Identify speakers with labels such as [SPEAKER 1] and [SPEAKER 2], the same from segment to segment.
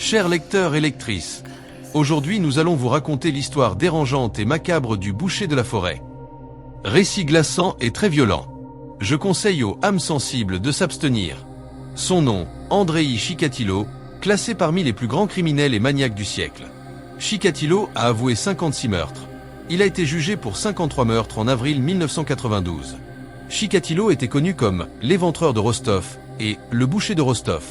[SPEAKER 1] Chers lecteurs et lectrices, aujourd'hui nous allons vous raconter l'histoire dérangeante et macabre du boucher de la forêt. Récit glaçant et très violent. Je conseille aux âmes sensibles de s'abstenir. Son nom, Andrei Chikatilo, classé parmi les plus grands criminels et maniaques du siècle. Chikatilo a avoué 56 meurtres. Il a été jugé pour 53 meurtres en avril 1992. Chikatilo était connu comme l'éventreur de Rostov et le boucher de Rostov,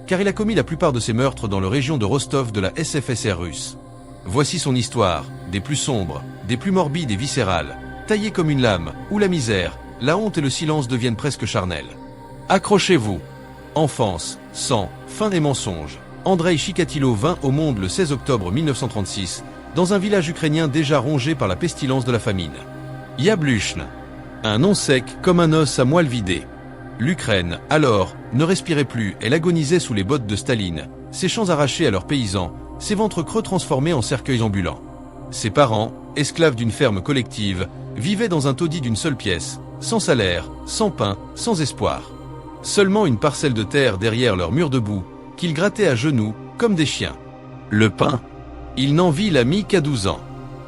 [SPEAKER 1] car il a commis la plupart de ses meurtres dans la région de Rostov de la SFSR russe. Voici son histoire, des plus sombres, des plus morbides et viscérales, taillée comme une lame, où la misère, la honte et le silence deviennent presque charnels. Accrochez-vous. Enfance, sang, faim et mensonges. Andrei Chikatilo vint au monde le 16 octobre 1936, dans un village ukrainien déjà rongé par la pestilence de la famine. Yabluchne. Un nom sec comme un os à moelle vidé. L'Ukraine, alors, ne respirait plus, elle agonisait sous les bottes de Staline, ses champs arrachés à leurs paysans, ses ventres creux transformés en cercueils ambulants. Ses parents, esclaves d'une ferme collective, vivaient dans un taudis d'une seule pièce, sans salaire, sans pain, sans espoir. Seulement une parcelle de terre derrière leur mur de boue, qu'ils grattaient à genoux, comme des chiens. Le pain, il n'en vit la mie qu'à 12 ans.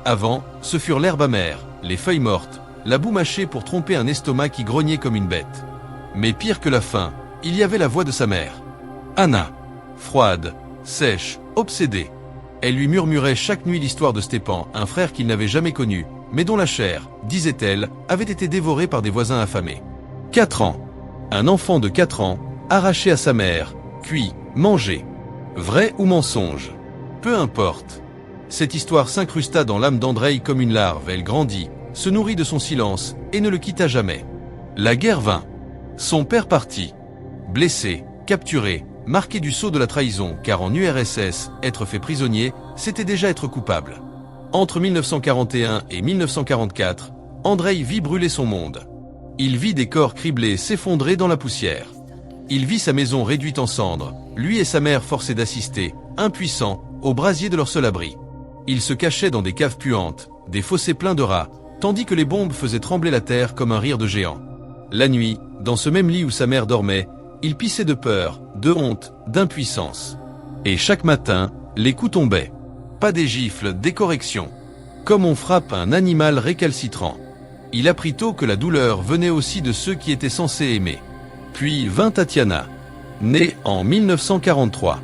[SPEAKER 1] Avant, ce furent l'herbe amère, les feuilles mortes, la boue mâchée pour tromper un estomac qui grognait comme une bête. Mais pire que la faim, il y avait la voix de sa mère. Anna. Froide, sèche, obsédée. Elle lui murmurait chaque nuit l'histoire de Stepan, un frère qu'il n'avait jamais connu, mais dont la chair, disait-elle, avait été dévorée par des voisins affamés. 4 ans. Un enfant de 4 ans, arraché à sa mère, cuit, mangé. Vrai ou mensonge? Peu importe. Cette histoire s'incrusta dans l'âme d'Andrei comme une larve, elle grandit, se nourrit de son silence, et ne le quitta jamais. La guerre vint. Son père partit. Blessé, capturé, marqué du sceau de la trahison, car en URSS, être fait prisonnier, c'était déjà être coupable. Entre 1941 et 1944, Andrei vit brûler son monde. Il vit des corps criblés s'effondrer dans la poussière. Il vit sa maison réduite en cendres, lui et sa mère forcés d'assister, impuissants, au brasier de leur seul abri. Il se cachait dans des caves puantes, des fossés pleins de rats, tandis que les bombes faisaient trembler la terre comme un rire de géant. La nuit, dans ce même lit où sa mère dormait, il pissait de peur, de honte, d'impuissance. Et chaque matin, les coups tombaient. Pas des gifles, des corrections. Comme on frappe un animal récalcitrant. Il apprit tôt que la douleur venait aussi de ceux qui étaient censés aimer. Puis vint Tatiana, née en 1943.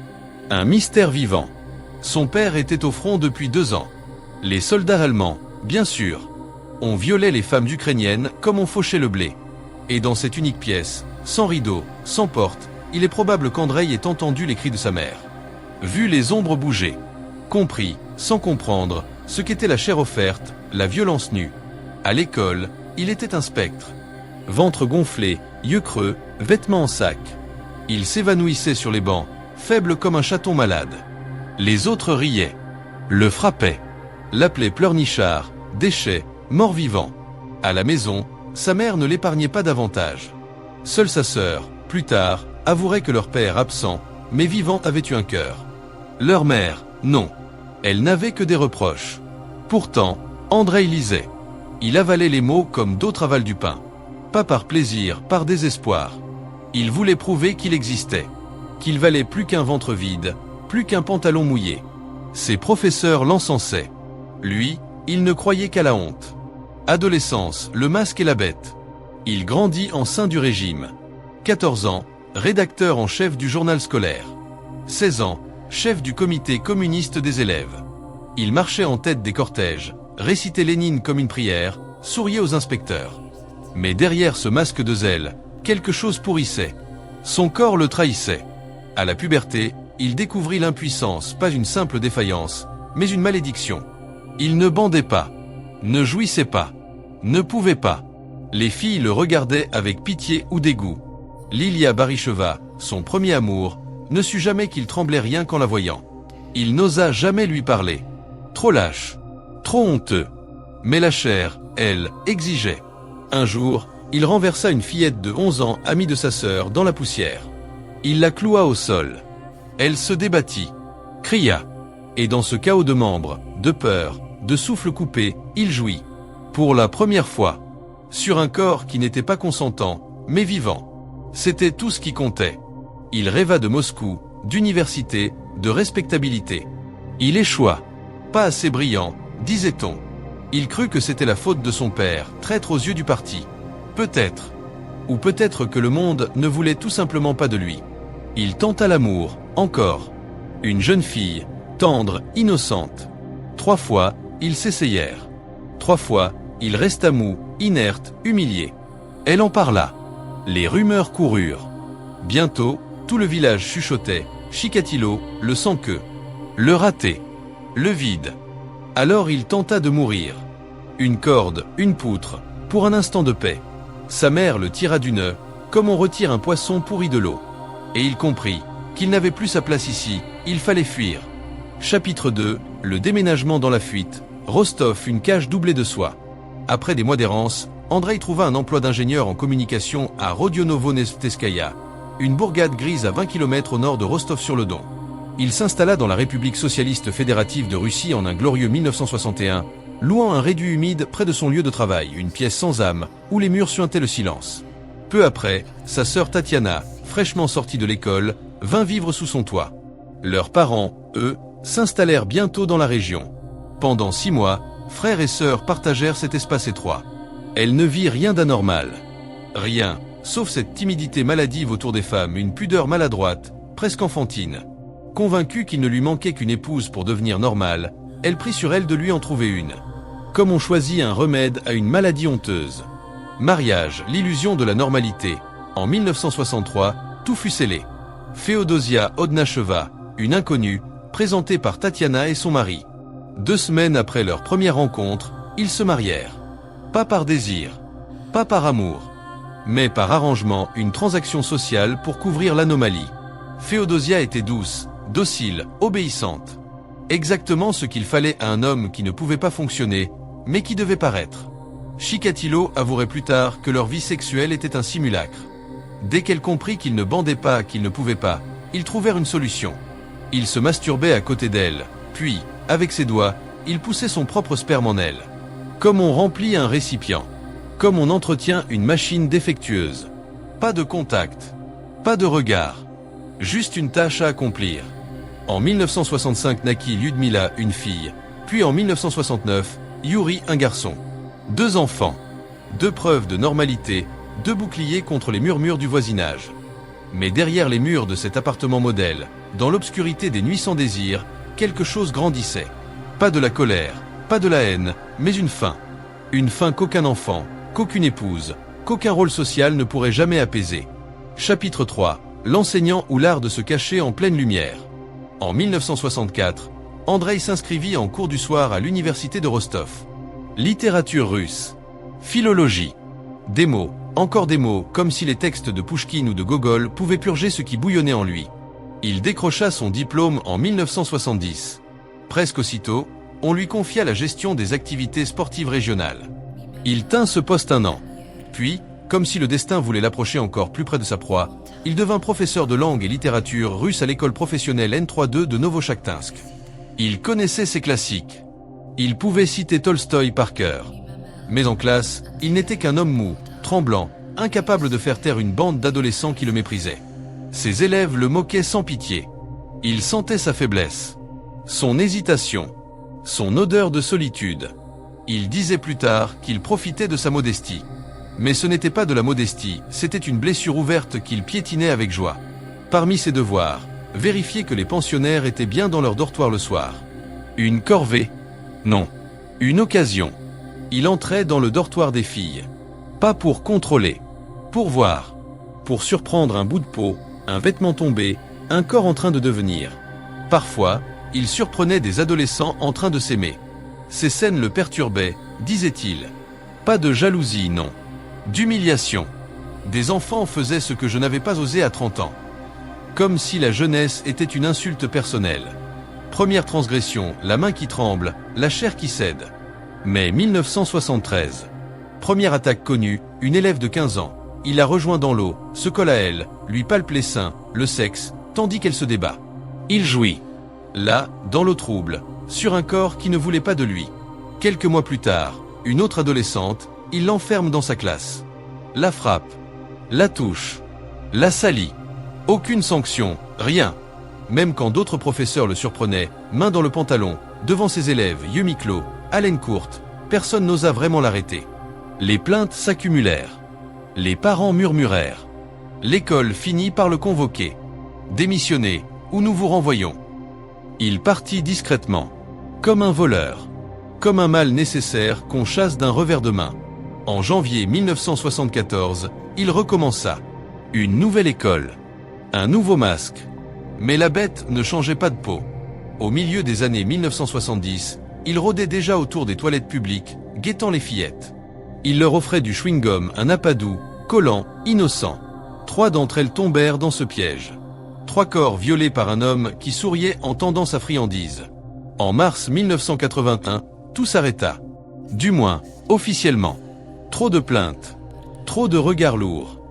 [SPEAKER 1] Un mystère vivant. Son père était au front depuis 2 ans. Les soldats allemands, bien sûr. On violait les femmes ukrainiennes comme on fauchait le blé. Et dans cette unique pièce, sans rideau, sans porte, il est probable qu'Andrei ait entendu les cris de sa mère. Vu les ombres bouger. Compris, sans comprendre, ce qu'était la chair offerte, la violence nue. À l'école, il était un spectre. Ventre gonflé, yeux creux, vêtements en sac. Il s'évanouissait sur les bancs, faible comme un chaton malade. Les autres riaient, le frappaient, l'appelaient pleurnichard, déchet, mort-vivant. À la maison, sa mère ne l'épargnait pas davantage. Seule sa sœur, plus tard, avouerait que leur père absent, mais vivant avait eu un cœur. Leur mère, non. Elle n'avait que des reproches. Pourtant, Andrei lisait. Il avalait les mots comme d'autres avalent du pain. Pas par plaisir, par désespoir. Il voulait prouver qu'il existait. Qu'il valait plus qu'un ventre vide, plus qu'un pantalon mouillé. Ses professeurs l'encensaient. Lui, il ne croyait qu'à la honte. Adolescence, le masque et la bête. Il grandit en sein du régime. 14 ans, rédacteur en chef du journal scolaire. 16 ans, chef du comité communiste des élèves. Il marchait en tête des cortèges, récitait Lénine comme une prière, souriait aux inspecteurs. Mais derrière ce masque de zèle, quelque chose pourrissait. Son corps le trahissait. À la puberté, il découvrit l'impuissance, pas une simple défaillance, mais une malédiction. Il ne bandait pas, ne jouissait pas, ne pouvait pas. Les filles le regardaient avec pitié ou dégoût. Lilia Baricheva, son premier amour, ne sut jamais qu'il tremblait rien qu'en la voyant. Il n'osa jamais lui parler. Trop lâche, trop honteux. Mais la chair, elle, exigeait. Un jour, il renversa une fillette de 11 ans, amie de sa sœur, dans la poussière. Il la cloua au sol. Elle se débattit, cria. Et dans ce chaos de membres, de peur, de souffle coupé, il jouit. Pour la première fois. Sur un corps qui n'était pas consentant, mais vivant. C'était tout ce qui comptait. Il rêva de Moscou, d'université, de respectabilité. Il échoua. Pas assez brillant, disait-on. Il crut que c'était la faute de son père, traître aux yeux du parti. Peut-être. Ou peut-être que le monde ne voulait tout simplement pas de lui. Il tenta l'amour, encore. Une jeune fille, tendre, innocente. 3 fois, ils s'essayèrent. 3 fois, il resta mou, inerte, humilié. Elle en parla. Les rumeurs coururent. Bientôt, tout le village chuchotait, Chikatilo, le sans-queue. Le raté. Le vide. Alors il tenta de mourir. Une corde, une poutre, pour un instant de paix. Sa mère le tira du nœud, comme on retire un poisson pourri de l'eau. Et il comprit qu'il n'avait plus sa place ici, il fallait fuir. Chapitre 2, le déménagement dans la fuite. Rostov, une cage doublée de soie. Après des mois d'errance, Andreï trouva un emploi d'ingénieur en communication à Rodionovo-Nesteskaya, une bourgade grise à 20 km au nord de Rostov-sur-le-Don. Il s'installa dans la République socialiste fédérative de Russie en un glorieux 1961, louant un réduit humide près de son lieu de travail, une pièce sans âme, où les murs suintaient le silence. Peu après, sa sœur Tatiana, fraîchement sortie de l'école, vint vivre sous son toit. Leurs parents, eux, s'installèrent bientôt dans la région. Pendant 6 mois, frères et sœurs partagèrent cet espace étroit. Elle ne vit rien d'anormal. Rien, sauf cette timidité maladive autour des femmes, une pudeur maladroite, presque enfantine. Convaincue qu'il ne lui manquait qu'une épouse pour devenir normale, elle prit sur elle de lui en trouver une. Comme on choisit un remède à une maladie honteuse. Mariage, l'illusion de la normalité. En 1963, tout fut scellé. Féodosia Odnacheva, une inconnue, présentée par Tatiana et son mari. 2 semaines après leur première rencontre, ils se marièrent. Pas par désir, pas par amour, mais par arrangement, une transaction sociale pour couvrir l'anomalie. Féodosia était douce, docile, obéissante. Exactement ce qu'il fallait à un homme qui ne pouvait pas fonctionner, mais qui devait paraître. Chikatilo avouerait plus tard que leur vie sexuelle était un simulacre. Dès qu'elle comprit qu'il ne bandait pas, qu'il ne pouvait pas, ils trouvèrent une solution. Il se masturbait à côté d'elle, puis, avec ses doigts, il poussait son propre sperme en elle. Comme on remplit un récipient. Comme on entretient une machine défectueuse. Pas de contact. Pas de regard. Juste une tâche à accomplir. En 1965 naquit Lyudmila, une fille. Puis en 1969, Yuri, un garçon. 2 enfants. 2 preuves de normalité, 2 boucliers contre les murmures du voisinage. Mais derrière les murs de cet appartement modèle, dans l'obscurité des nuits sans désir, quelque chose grandissait. Pas de la colère, pas de la haine, mais une faim. Une faim qu'aucun enfant, qu'aucune épouse, qu'aucun rôle social ne pourrait jamais apaiser. Chapitre 3. L'enseignant ou l'art de se cacher en pleine lumière. En 1964, Andreï s'inscrivit en cours du soir à l'université de Rostov. Littérature russe. Philologie. Des mots, encore des mots, comme si les textes de Pouchkine ou de Gogol pouvaient purger ce qui bouillonnait en lui. Il décrocha son diplôme en 1970. Presque aussitôt, on lui confia la gestion des activités sportives régionales. Il tint ce poste 1 an. Puis, comme si le destin voulait l'approcher encore plus près de sa proie, il devint professeur de langue et littérature russe à l'école professionnelle N32 de Novochakhtinsk. Il connaissait ses classiques. Il pouvait citer Tolstoï par cœur. Mais en classe, il n'était qu'un homme mou, tremblant, incapable de faire taire une bande d'adolescents qui le méprisaient. Ses élèves le moquaient sans pitié. Il sentait sa faiblesse, son hésitation, son odeur de solitude. Il disait plus tard qu'il profitait de sa modestie. Mais ce n'était pas de la modestie, c'était une blessure ouverte qu'il piétinait avec joie. Parmi ses devoirs, vérifier que les pensionnaires étaient bien dans leur dortoir le soir. Une corvée? Non. Une occasion. Il entrait dans le dortoir des filles. Pas pour contrôler. Pour voir. Pour surprendre un bout de peau, un vêtement tombé, un corps en train de devenir. Parfois, il surprenait des adolescents en train de s'aimer. Ces scènes le perturbaient, disait-il. Pas de jalousie, non. D'humiliation. Des enfants faisaient ce que je n'avais pas osé à 30 ans. Comme si la jeunesse était une insulte personnelle. Première transgression, la main qui tremble, la chair qui cède. Mais 1973. Première attaque connue, une élève de 15 ans. Il la rejoint dans l'eau, se colle à elle, lui palpe les seins, le sexe, tandis qu'elle se débat. Il jouit. Là, dans l'eau trouble, sur un corps qui ne voulait pas de lui. Quelques mois plus tard, une autre adolescente, il l'enferme dans sa classe. La frappe. La touche. La salit. Aucune sanction, rien. même quand d'autres professeurs le surprenaient, main dans le pantalon, devant ses élèves, yeux mi-clos, haleine courte, personne n'osa vraiment l'arrêter. Les plaintes s'accumulèrent. Les parents murmurèrent. L'école finit par le convoquer. Démissionnez, ou nous vous renvoyons. Il partit discrètement. Comme un voleur. Comme un mal nécessaire qu'on chasse d'un revers de main. En janvier 1974, il recommença. Une nouvelle école. Un nouveau masque. Mais la bête ne changeait pas de peau. Au milieu des années 1970, il rôdait déjà autour des toilettes publiques, guettant les fillettes. Il leur offrait du chewing-gum, un appât doux, collant, innocent. 3 d'entre elles tombèrent dans ce piège. 3 corps violés par un homme qui souriait en tendant sa friandise. En mars 1981, tout s'arrêta. Du moins, officiellement. Trop de plaintes. Trop de regards lourds.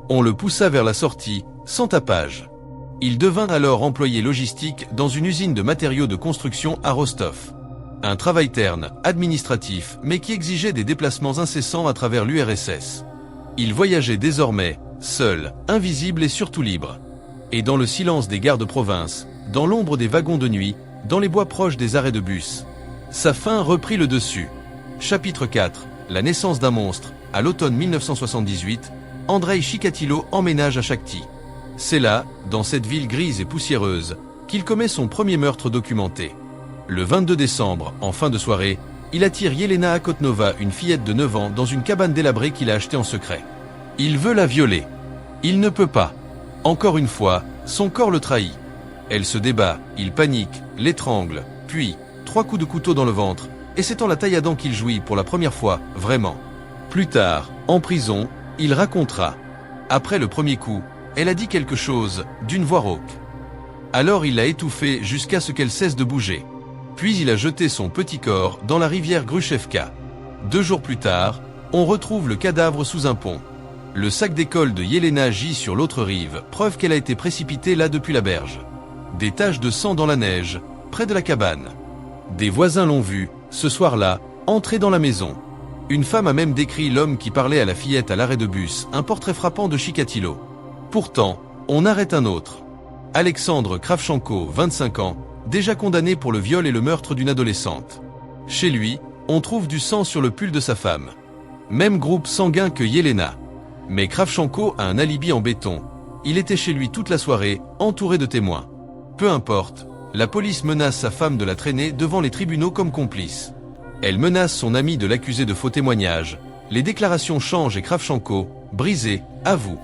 [SPEAKER 1] On le poussa vers la sortie, sans tapage. Il devint alors employé logistique dans une usine de matériaux de construction à Rostov. Un travail terne, administratif, mais qui exigeait des déplacements incessants à travers l'URSS. Il voyageait désormais, seul, invisible et surtout libre. Et dans le silence des gares de province, dans l'ombre des wagons de nuit, dans les bois proches des arrêts de bus, sa faim reprit le dessus. Chapitre 4, la naissance d'un monstre, à l'automne 1978, Andreï Chikatilo emménage à Shakhty. C'est là, dans cette ville grise et poussiéreuse, qu'il commet son premier meurtre documenté. Le 22 décembre, en fin de soirée, il attire Yelena Akhotnova, une fillette de 9 ans, dans une cabane délabrée qu'il a achetée en secret. Il veut la violer. Il ne peut pas. Encore une fois, son corps le trahit. Elle se débat, il panique, l'étrangle, puis 3 coups de couteau dans le ventre, et c'est en la taille à dents qu'il jouit pour la première fois, vraiment. Plus tard, en prison, il racontera. Après le premier coup, elle a dit quelque chose, d'une voix rauque. Alors il l'a étouffée jusqu'à ce qu'elle cesse de bouger. Puis il a jeté son petit corps dans la rivière Grushevka. 2 jours plus tard, on retrouve le cadavre sous un pont. Le sac d'école de Yelena gît sur l'autre rive, preuve qu'elle a été précipitée là depuis la berge. Des taches de sang dans la neige, près de la cabane. Des voisins l'ont vu, ce soir-là, entrer dans la maison. Une femme a même décrit l'homme qui parlait à la fillette à l'arrêt de bus, un portrait frappant de Chikatilo. Pourtant, on arrête un autre. Alexandre Kravchenko, 25 ans, déjà condamné pour le viol et le meurtre d'une adolescente. Chez lui, on trouve du sang sur le pull de sa femme. Même groupe sanguin que Yelena. Mais Kravchenko a un alibi en béton. Il était chez lui toute la soirée, entouré de témoins. Peu importe, la police menace sa femme de la traîner devant les tribunaux comme complice. Elle menace son ami de l'accuser de faux témoignages. Les déclarations changent et Kravchenko, brisé, avoue.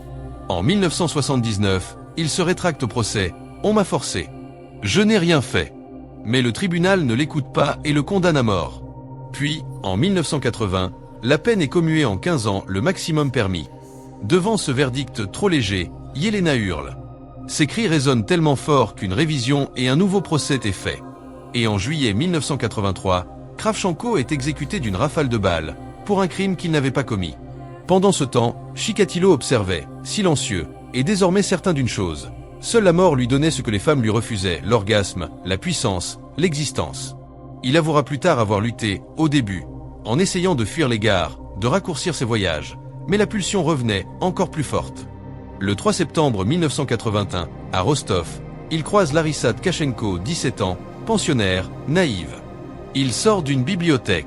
[SPEAKER 1] En 1979, il se rétracte au procès. On m'a forcé. Je n'ai rien fait. Mais le tribunal ne l'écoute pas et le condamne à mort. Puis, en 1980, la peine est commuée en 15 ans, le maximum permis. Devant ce verdict trop léger, Yelena hurle. Ses cris résonnent tellement fort qu'une révision et un nouveau procès est fait. Et en juillet 1983, Kravchenko est exécuté d'une rafale de balles, pour un crime qu'il n'avait pas commis. Pendant ce temps, Chikatilo observait, silencieux, et désormais certain d'une chose. Seule la mort lui donnait ce que les femmes lui refusaient, l'orgasme, la puissance, l'existence. Il avouera plus tard avoir lutté, au début, en essayant de fuir les gares, de raccourcir ses voyages, mais la pulsion revenait, encore plus forte. Le 3 septembre 1981, à Rostov, il croise Larissa Tkachenko, 17 ans, pensionnaire, naïve. Il sort d'une bibliothèque.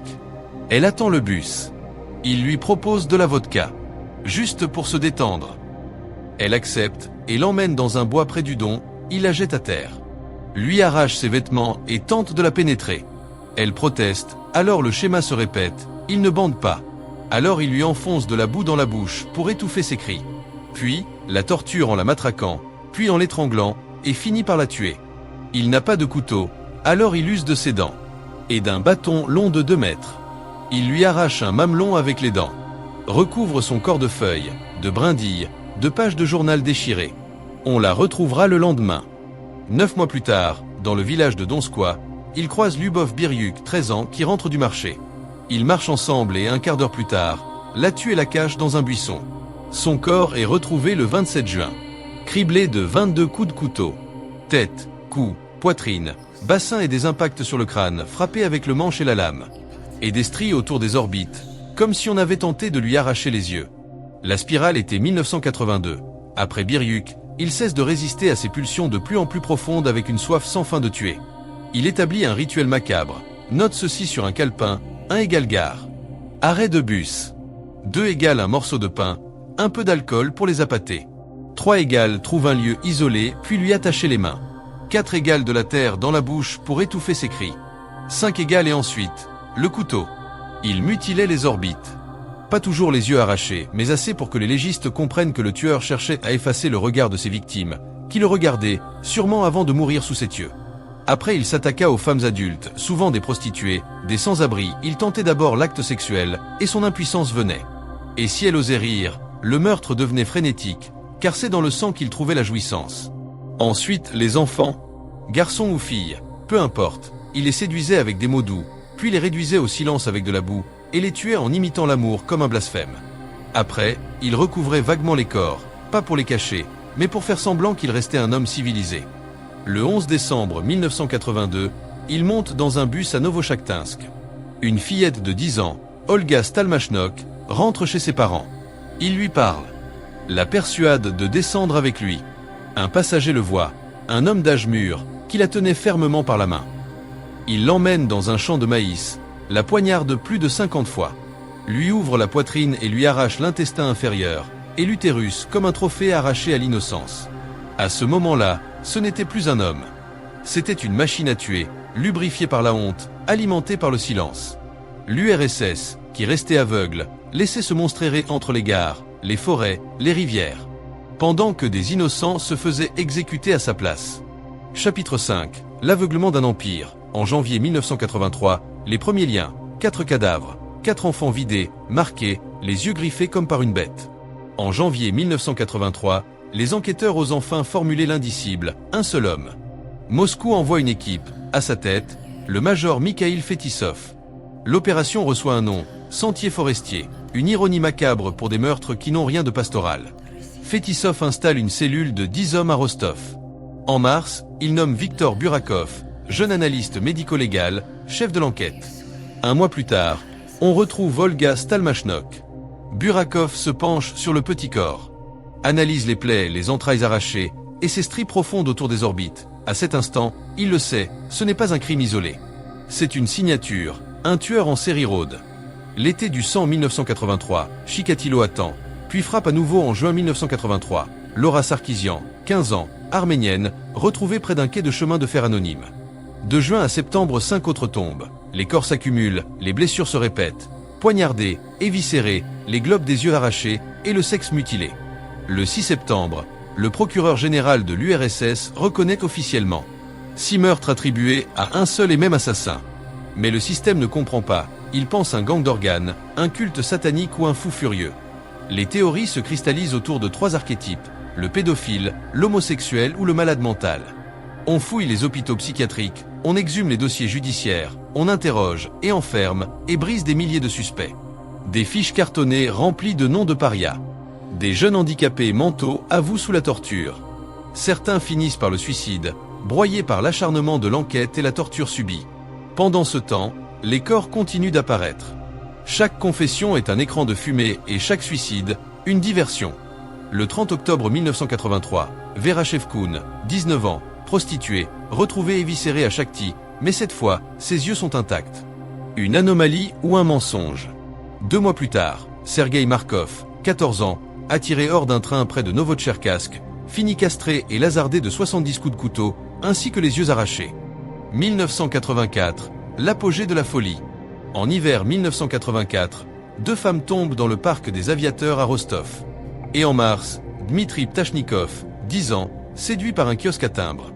[SPEAKER 1] Elle attend le bus. Il lui propose de la vodka, juste pour se détendre. Elle accepte et l'emmène dans un bois près du Don, il la jette à terre. Lui arrache ses vêtements et tente de la pénétrer. Elle proteste, alors le schéma se répète, il ne bande pas. Alors il lui enfonce de la boue dans la bouche pour étouffer ses cris. Puis, la torture en la matraquant, puis en l'étranglant, et finit par la tuer. Il n'a pas de couteau, alors il use de ses dents. Et d'un bâton long de 2 mètres. Il lui arrache un mamelon avec les dents. Recouvre son corps de feuilles, de brindilles, de pages de journal déchirées. On la retrouvera le lendemain. 9 mois plus tard, dans le village de Donskoy, il croise Lyubov Biryuk, 13 ans, qui rentre du marché. Ils marchent ensemble et un quart d'heure plus tard, la tue et la cache dans un buisson. Son corps est retrouvé le 27 juin. Criblé de 22 coups de couteau. Tête, cou, poitrine, bassin et des impacts sur le crâne, frappés avec le manche et la lame. Et des stries autour des orbites, comme si on avait tenté de lui arracher les yeux. La spirale était 1982. Après Biryuk, il cesse de résister à ses pulsions de plus en plus profondes avec une soif sans fin de tuer. Il établit un rituel macabre. Note ceci sur un calepin, 1 égale gare. Arrêt de bus. 2 égale un morceau de pain, un peu d'alcool pour les appâter. 3 égale trouve un lieu isolé puis lui attacher les mains. 4 égale de la terre dans la bouche pour étouffer ses cris. 5 égale et ensuite, le couteau. Il mutilait les orbites. Pas toujours les yeux arrachés, mais assez pour que les légistes comprennent que le tueur cherchait à effacer le regard de ses victimes, qui le regardaient, sûrement avant de mourir sous ses yeux. Après, il s'attaqua aux femmes adultes, souvent des prostituées, des sans-abri. Il tentait d'abord l'acte sexuel, et son impuissance venait. Et si elle osait rire, le meurtre devenait frénétique, car c'est dans le sang qu'il trouvait la jouissance. Ensuite, les enfants, garçons ou filles, peu importe, il les séduisait avec des mots doux, puis les réduisait au silence avec de la boue, et les tuait en imitant l'amour comme un blasphème. Après, il recouvrait vaguement les corps, pas pour les cacher, mais pour faire semblant qu'il restait un homme civilisé. Le 11 décembre 1982, il monte dans un bus à Novochaktinsk. Une fillette de 10 ans, Olga Stalmachnok, rentre chez ses parents. Il lui parle. La persuade de descendre avec lui. Un passager le voit, un homme d'âge mûr, qui la tenait fermement par la main. Il l'emmène dans un champ de maïs, la poignarde plus de 50 fois, lui ouvre la poitrine et lui arrache l'intestin inférieur, et l'utérus comme un trophée arraché à l'innocence. À ce moment-là, ce n'était plus un homme. C'était une machine à tuer, lubrifiée par la honte, alimentée par le silence. L'URSS, qui restait aveugle, laissait ce monstre errer entre les gares, les forêts, les rivières, pendant que des innocents se faisaient exécuter à sa place. Chapitre 5. L'aveuglement d'un empire. En janvier 1983, les premiers liens, 4 cadavres, 4 enfants vidés, marqués, les yeux griffés comme par une bête. En janvier 1983, les enquêteurs osent enfin formuler l'indicible, un seul homme. Moscou envoie une équipe, à sa tête, le major Mikhail Fetisov. L'opération reçoit un nom, Sentier forestier, une ironie macabre pour des meurtres qui n'ont rien de pastoral. Fetisov installe une cellule de 10 hommes à Rostov. En mars, il nomme Viktor Burakov, jeune analyste médico-légal, chef de l'enquête. Un mois plus tard, on retrouve Olga Stalmachnok. Burakov se penche sur le petit corps, analyse les plaies, les entrailles arrachées et ses stries profondes autour des orbites. À cet instant, il le sait, ce n'est pas un crime isolé. C'est une signature, un tueur en série rôde. L'été du sang 1983, Chikatilo attend, puis frappe à nouveau en juin 1983. Laura Sarkisian, 15 ans, arménienne, retrouvée près d'un quai de chemin de fer anonyme. De juin à septembre, 5 autres tombent. Les corps s'accumulent, les blessures se répètent. Poignardés, éviscérés, les globes des yeux arrachés et le sexe mutilé. Le 6 septembre, le procureur général de l'URSS reconnaît officiellement 6 meurtres attribués à un seul et même assassin. Mais le système ne comprend pas, il pense un gang d'organes, un culte satanique ou un fou furieux. Les théories se cristallisent autour de 3 archétypes, le pédophile, l'homosexuel ou le malade mental. On fouille les hôpitaux psychiatriques, on exhume les dossiers judiciaires, on interroge et enferme et brise des milliers de suspects. Des fiches cartonnées remplies de noms de parias. Des jeunes handicapés mentaux avouent sous la torture. Certains finissent par le suicide, broyés par l'acharnement de l'enquête et la torture subie. Pendant ce temps, les corps continuent d'apparaître. Chaque confession est un écran de fumée et chaque suicide, une diversion. Le 30 octobre 1983, Vera Shevkun, 19 ans, prostituée, retrouvée éviscérée à Shakhty, mais cette fois, ses yeux sont intacts. Une anomalie ou un mensonge. 2 mois plus tard, Sergei Markov, 14 ans, attiré hors d'un train près de Novotcherkassk, fini castré et lazardé de 70 coups de couteau, ainsi que les yeux arrachés. 1984, l'apogée de la folie. En hiver 1984, 2 femmes tombent dans le parc des aviateurs à Rostov. Et en mars, Dmitri Ptachnikov, 10 ans, séduit par un kiosque à timbre.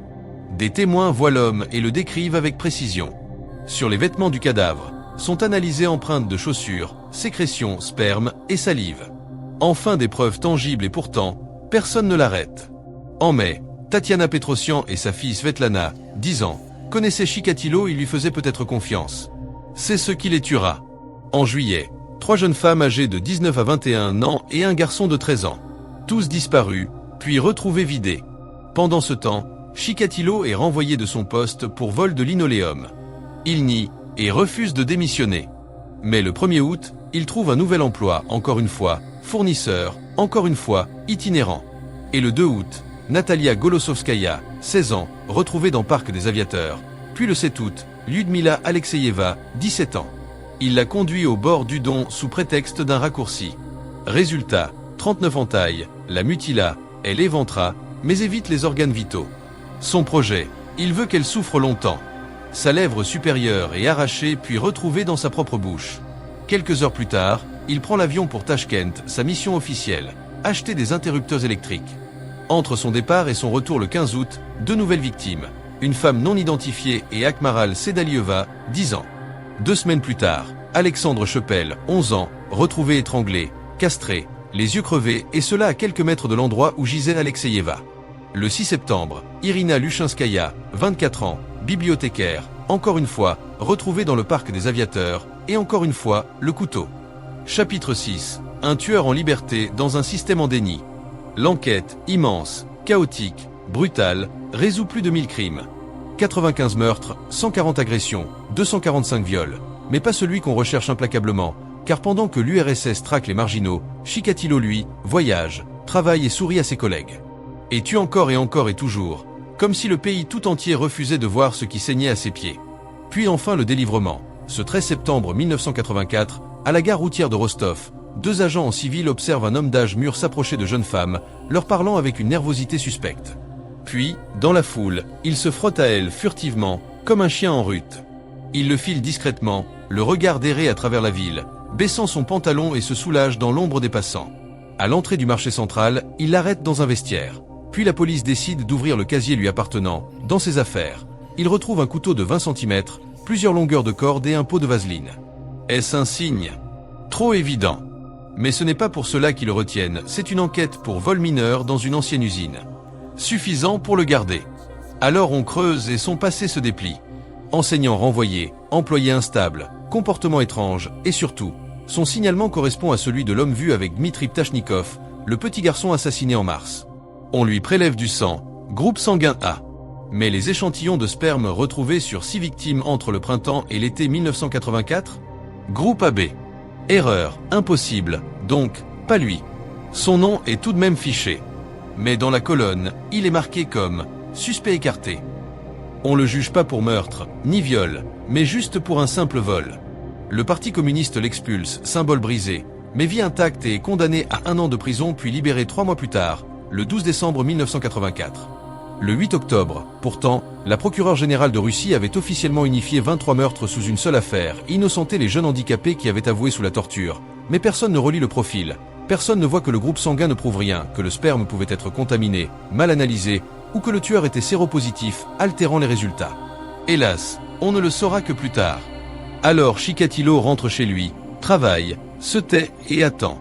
[SPEAKER 1] Des témoins voient l'homme et le décrivent avec précision. Sur les vêtements du cadavre, sont analysées empreintes de chaussures, sécrétions, sperme et salive. Enfin des preuves tangibles et pourtant, personne ne l'arrête. En mai, Tatiana Petrosian et sa fille Svetlana, 10 ans, connaissaient Chikatilo et lui faisaient peut-être confiance. C'est ce qui les tuera. En juillet, 3 jeunes femmes âgées de 19 à 21 ans et un garçon de 13 ans. Tous disparus, puis retrouvés vidés. Pendant ce temps, Chikatilo est renvoyé de son poste pour vol de linoléum. Il nie et refuse de démissionner. Mais le 1er août, il trouve un nouvel emploi, encore une fois, fournisseur, encore une fois, itinérant. Et le 2 août, Natalia Golosovskaya, 16 ans, retrouvée dans Parc des Aviateurs. Puis le 7 août, Lyudmila Alexeyeva, 17 ans. Il la conduit au bord du Don sous prétexte d'un raccourci. Résultat, 39 entailles, la mutila, elle éventra, mais évite les organes vitaux. Son projet, il veut qu'elle souffre longtemps. Sa lèvre supérieure est arrachée puis retrouvée dans sa propre bouche. Quelques heures plus tard, il prend l'avion pour Tachkent, sa mission officielle, acheter des interrupteurs électriques. Entre son départ et son retour le 15 août, 2 nouvelles victimes, une femme non identifiée et Akmaral Sedalieva, 10 ans. 2 semaines plus tard, Alexandre Chepel, 11 ans, retrouvé étranglé, castré, les yeux crevés et cela à quelques mètres de l'endroit où gisait Alexeyeva. Le 6 septembre, Irina Lushinskaya, 24 ans, bibliothécaire, encore une fois, retrouvée dans le parc des aviateurs, et encore une fois, le couteau. Chapitre 6. Un tueur en liberté dans un système en déni. L'enquête, immense, chaotique, brutale, résout plus de 1000 crimes. 95 meurtres, 140 agressions, 245 viols. Mais pas celui qu'on recherche implacablement, car pendant que l'URSS traque les marginaux, Chikatilo lui, voyage, travaille et sourit à ses collègues. Et tue encore et toujours, comme si le pays tout entier refusait de voir ce qui saignait à ses pieds. Puis enfin le délivrement. Ce 13 septembre 1984, à la gare routière de Rostov, 2 agents en civil observent un homme d'âge mûr s'approcher de jeunes femmes, leur parlant avec une nervosité suspecte. Puis, dans la foule, il se frotte à elle furtivement, comme un chien en rut. Il le file discrètement, le regard erré à travers la ville, baissant son pantalon et se soulage dans l'ombre des passants. À l'entrée du marché central, il l'arrête dans un vestiaire. Puis la police décide d'ouvrir le casier lui appartenant. Dans ses affaires, il retrouve un couteau de 20 cm, plusieurs longueurs de corde et un pot de vaseline. Est-ce un signe? Trop évident. Mais ce n'est pas pour cela qu'ils le retiennent, c'est une enquête pour vol mineur dans une ancienne usine. Suffisant pour le garder. Alors on creuse et son passé se déplie. Enseignant renvoyé, employé instable, comportement étrange, et surtout, son signalement correspond à celui de l'homme vu avec Dmitri Ptachnikov, le petit garçon assassiné en mars. On lui prélève du sang, groupe sanguin A. Mais les échantillons de sperme retrouvés sur 6 victimes entre le printemps et l'été 1984? Groupe AB. Erreur, impossible, donc, pas lui. Son nom est tout de même fiché. Mais dans la colonne, il est marqué comme « suspect écarté ». On le juge pas pour meurtre, ni viol, mais juste pour un simple vol. Le Parti communiste l'expulse, symbole brisé, mais vit intact et est condamné à 1 an de prison puis libéré 3 mois plus tard, le 12 décembre 1984. Le 8 octobre, pourtant, la procureure générale de Russie avait officiellement unifié 23 meurtres sous une seule affaire, innocenté les jeunes handicapés qui avaient avoué sous la torture. Mais personne ne relit le profil. Personne ne voit que le groupe sanguin ne prouve rien, que le sperme pouvait être contaminé, mal analysé, ou que le tueur était séropositif, altérant les résultats. Hélas, on ne le saura que plus tard. Alors Chikatilo rentre chez lui, travaille, se tait et attend.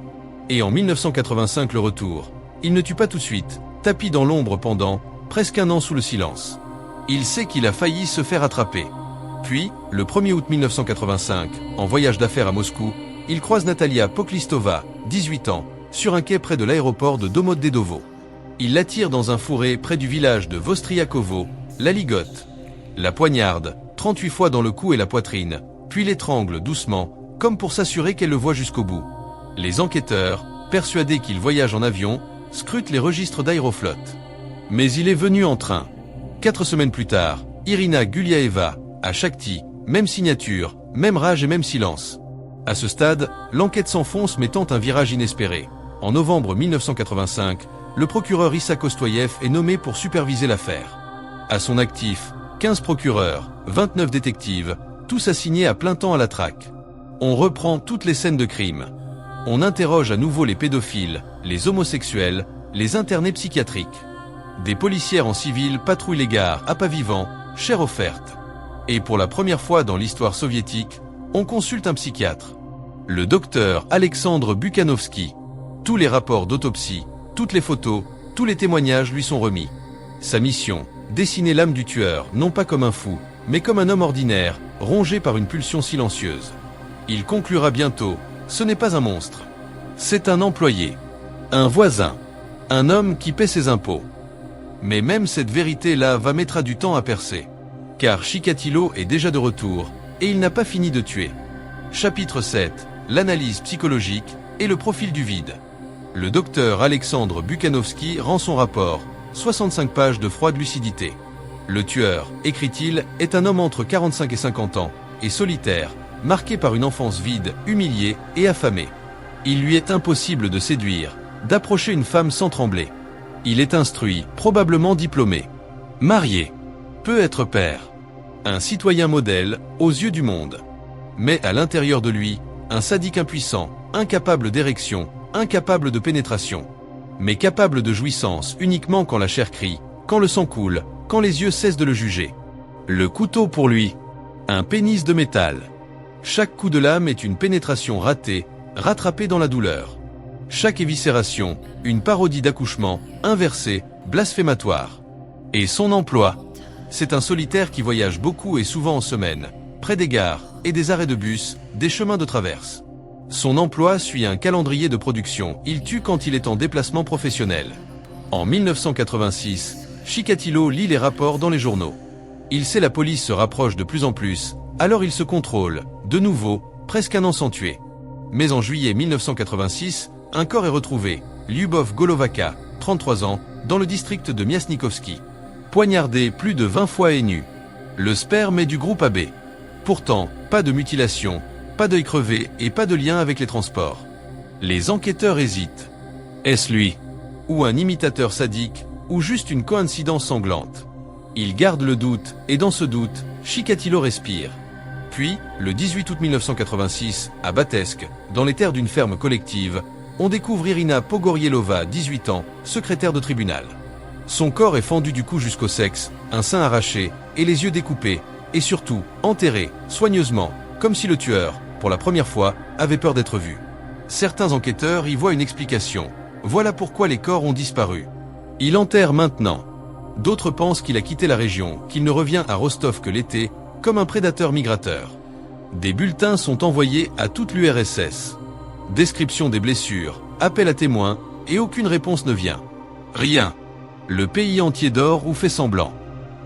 [SPEAKER 1] Et en 1985 le retour. Il ne tue pas tout de suite, tapis dans l'ombre pendant presque 1 an sous le silence. Il sait qu'il a failli se faire attraper. Puis, le 1er août 1985, en voyage d'affaires à Moscou, il croise Natalia Poklistova, 18 ans, sur un quai près de l'aéroport de Domoddedovo. Il l'attire dans un fourré près du village de Vostriakovo, la ligote, la poignarde, 38 fois dans le cou et la poitrine, puis l'étrangle doucement, comme pour s'assurer qu'elle le voit jusqu'au bout. Les enquêteurs, persuadés qu'il voyage en avion, scrutent les registres d'Aeroflot. Mais il est venu en train. 4 semaines plus tard, Irina Guliaeva, à Shakhty, même signature, même rage et même silence. À ce stade, l'enquête s'enfonce mais tente un virage inespéré. En novembre 1985, le procureur Issa Kostoyev est nommé pour superviser l'affaire. À son actif, 15 procureurs, 29 détectives, tous assignés à plein temps à la traque. On reprend toutes les scènes de crime. On interroge à nouveau les pédophiles, les homosexuels, les internés psychiatriques. Des policières en civil patrouillent les gares à pas vivant, chère offerte. Et pour la première fois dans l'histoire soviétique, on consulte un psychiatre. Le docteur Alexandre Bukhanovsky. Tous les rapports d'autopsie, toutes les photos, tous les témoignages lui sont remis. Sa mission, dessiner l'âme du tueur, non pas comme un fou, mais comme un homme ordinaire, rongé par une pulsion silencieuse. Il conclura bientôt, ce n'est pas un monstre. C'est un employé, un voisin, un homme qui paie ses impôts. Mais même cette vérité-là mettra du temps à percer. Car Chikatilo est déjà de retour, et il n'a pas fini de tuer. Chapitre 7. L'analyse psychologique et le profil du vide. Le docteur Alexandre Bukhanovsky rend son rapport. 65 pages de froide lucidité. Le tueur, écrit-il, est un homme entre 45 et 50 ans, et solitaire, marqué par une enfance vide, humiliée et affamée. Il lui est impossible de séduire, d'approcher une femme sans trembler. Il est instruit, probablement diplômé. Marié. Peut être père. Un citoyen modèle, aux yeux du monde. Mais à l'intérieur de lui, un sadique impuissant, incapable d'érection, incapable de pénétration. Mais capable de jouissance uniquement quand la chair crie, quand le sang coule, quand les yeux cessent de le juger. Le couteau pour lui. Un pénis de métal. Chaque coup de lame est une pénétration ratée, rattrapée dans la douleur. Chaque éviscération, une parodie d'accouchement, inversée, blasphématoire. Et son emploi. C'est un solitaire qui voyage beaucoup et souvent en semaine, près des gares et des arrêts de bus, des chemins de traverse. Son emploi suit un calendrier de production, il tue quand il est en déplacement professionnel. En 1986, Chikatilo lit les rapports dans les journaux. Il sait la police se rapproche de plus en plus, alors il se contrôle, de nouveau, presque un an sans tuer. Mais en juillet 1986, un corps est retrouvé, Lyubov Golovaka, 33 ans, dans le district de Miasnikovski. Poignardé plus de 20 fois et nu. Le sperme est du groupe AB. Pourtant, pas de mutilation, pas d'œil crevé et pas de lien avec les transports. Les enquêteurs hésitent. Est-ce lui? Ou un imitateur sadique? Ou juste une coïncidence sanglante? Ils gardent le doute, et dans ce doute, Chikatilo respire. Puis, le 18 août 1986, à Batesk, dans les terres d'une ferme collective, on découvre Irina Pogorielova, 18 ans, secrétaire de tribunal. Son corps est fendu du cou jusqu'au sexe, un sein arraché, et les yeux découpés, et surtout, enterré, soigneusement, comme si le tueur, pour la première fois, avait peur d'être vu. Certains enquêteurs y voient une explication. Voilà pourquoi les corps ont disparu. Il enterre maintenant. D'autres pensent qu'il a quitté la région, qu'il ne revient à Rostov que l'été, comme un prédateur migrateur. Des bulletins sont envoyés à toute l'URSS. Description des blessures, appel à témoins, et aucune réponse ne vient. Rien. Le pays entier dort ou fait semblant.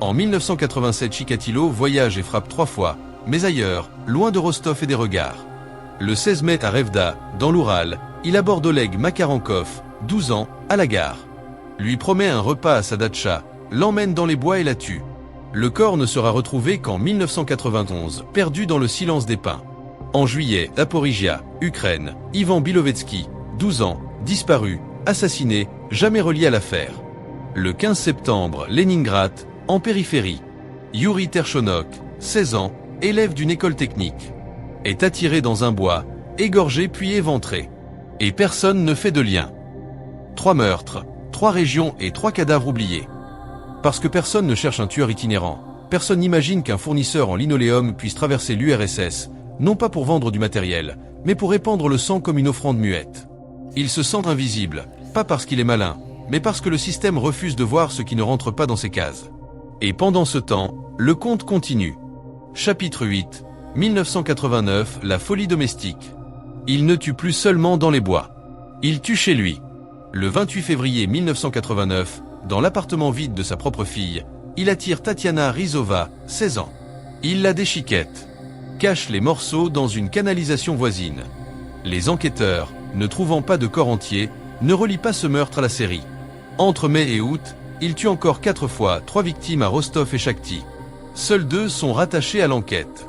[SPEAKER 1] En 1987, Chikatilo voyage et frappe 3 fois, mais ailleurs, loin de Rostov et des regards. Le 16 mai à Revda, dans l'Oural, il aborde Oleg Makarankov, 12 ans, à la gare. Lui promet un repas à sa datcha, l'emmène dans les bois et la tue. Le corps ne sera retrouvé qu'en 1991, perdu dans le silence des pins. En juillet, à Zaporijia, Ukraine, Ivan Bilovetsky, 12 ans, disparu, assassiné, jamais relié à l'affaire. Le 15 septembre, Leningrad, en périphérie. Yuri Tershonok, 16 ans, élève d'une école technique, est attiré dans un bois, égorgé puis éventré. Et personne ne fait de lien. 3 meurtres, 3 régions et 3 cadavres oubliés. Parce que personne ne cherche un tueur itinérant, personne n'imagine qu'un fournisseur en linoléum puisse traverser l'URSS, non pas pour vendre du matériel, mais pour répandre le sang comme une offrande muette. Il se sent invisible, pas parce qu'il est malin, mais parce que le système refuse de voir ce qui ne rentre pas dans ses cases. Et pendant ce temps, le conte continue. Chapitre 8, 1989, la folie domestique. Il ne tue plus seulement dans les bois. Il tue chez lui. Le 28 février 1989, dans l'appartement vide de sa propre fille, il attire Tatiana Rizova, 16 ans. Il la déchiquette, cache les morceaux dans une canalisation voisine. Les enquêteurs, ne trouvant pas de corps entier, ne relient pas ce meurtre à la série. Entre mai et août, il tue encore 4 fois 3 victimes à Rostov et Shakhty. Seuls 2 sont rattachés à l'enquête.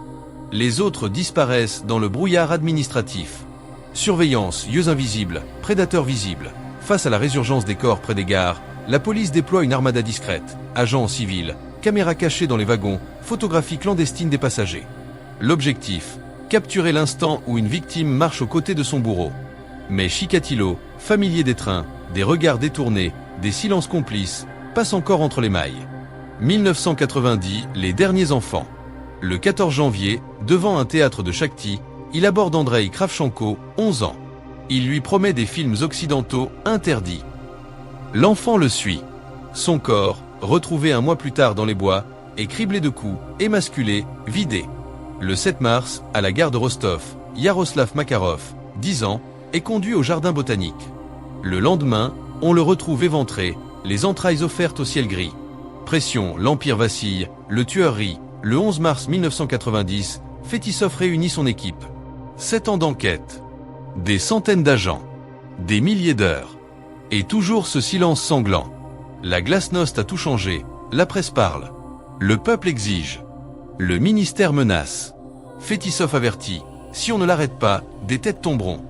[SPEAKER 1] Les autres disparaissent dans le brouillard administratif. Surveillance, yeux invisibles, prédateurs visibles. Face à la résurgence des corps près des gares, la police déploie une armada discrète, agents civils, caméras cachées dans les wagons, photographies clandestines des passagers. L'objectif, capturer l'instant où une victime marche aux côtés de son bourreau. Mais Chikatilo, familier des trains, des regards détournés, des silences complices, passe encore entre les mailles. 1990, les derniers enfants. Le 14 janvier, devant un théâtre de Shakhty, il aborde Andrei Kravchenko, 11 ans. Il lui promet des films occidentaux interdits. L'enfant le suit. Son corps, retrouvé un mois plus tard dans les bois, est criblé de coups, émasculé, vidé. Le 7 mars, à la gare de Rostov, Yaroslav Makarov, 10 ans, est conduit au jardin botanique. Le lendemain, on le retrouve éventré, les entrailles offertes au ciel gris. Pression, l'Empire vacille, le tueur rit. Le 11 mars 1990, Fetisov réunit son équipe. 7 ans d'enquête. Des centaines d'agents. Des milliers d'heures. Et toujours ce silence sanglant. La glasnost a tout changé, la presse parle. Le peuple exige. Le ministère menace. Fetisov avertit, si on ne l'arrête pas, des têtes tomberont.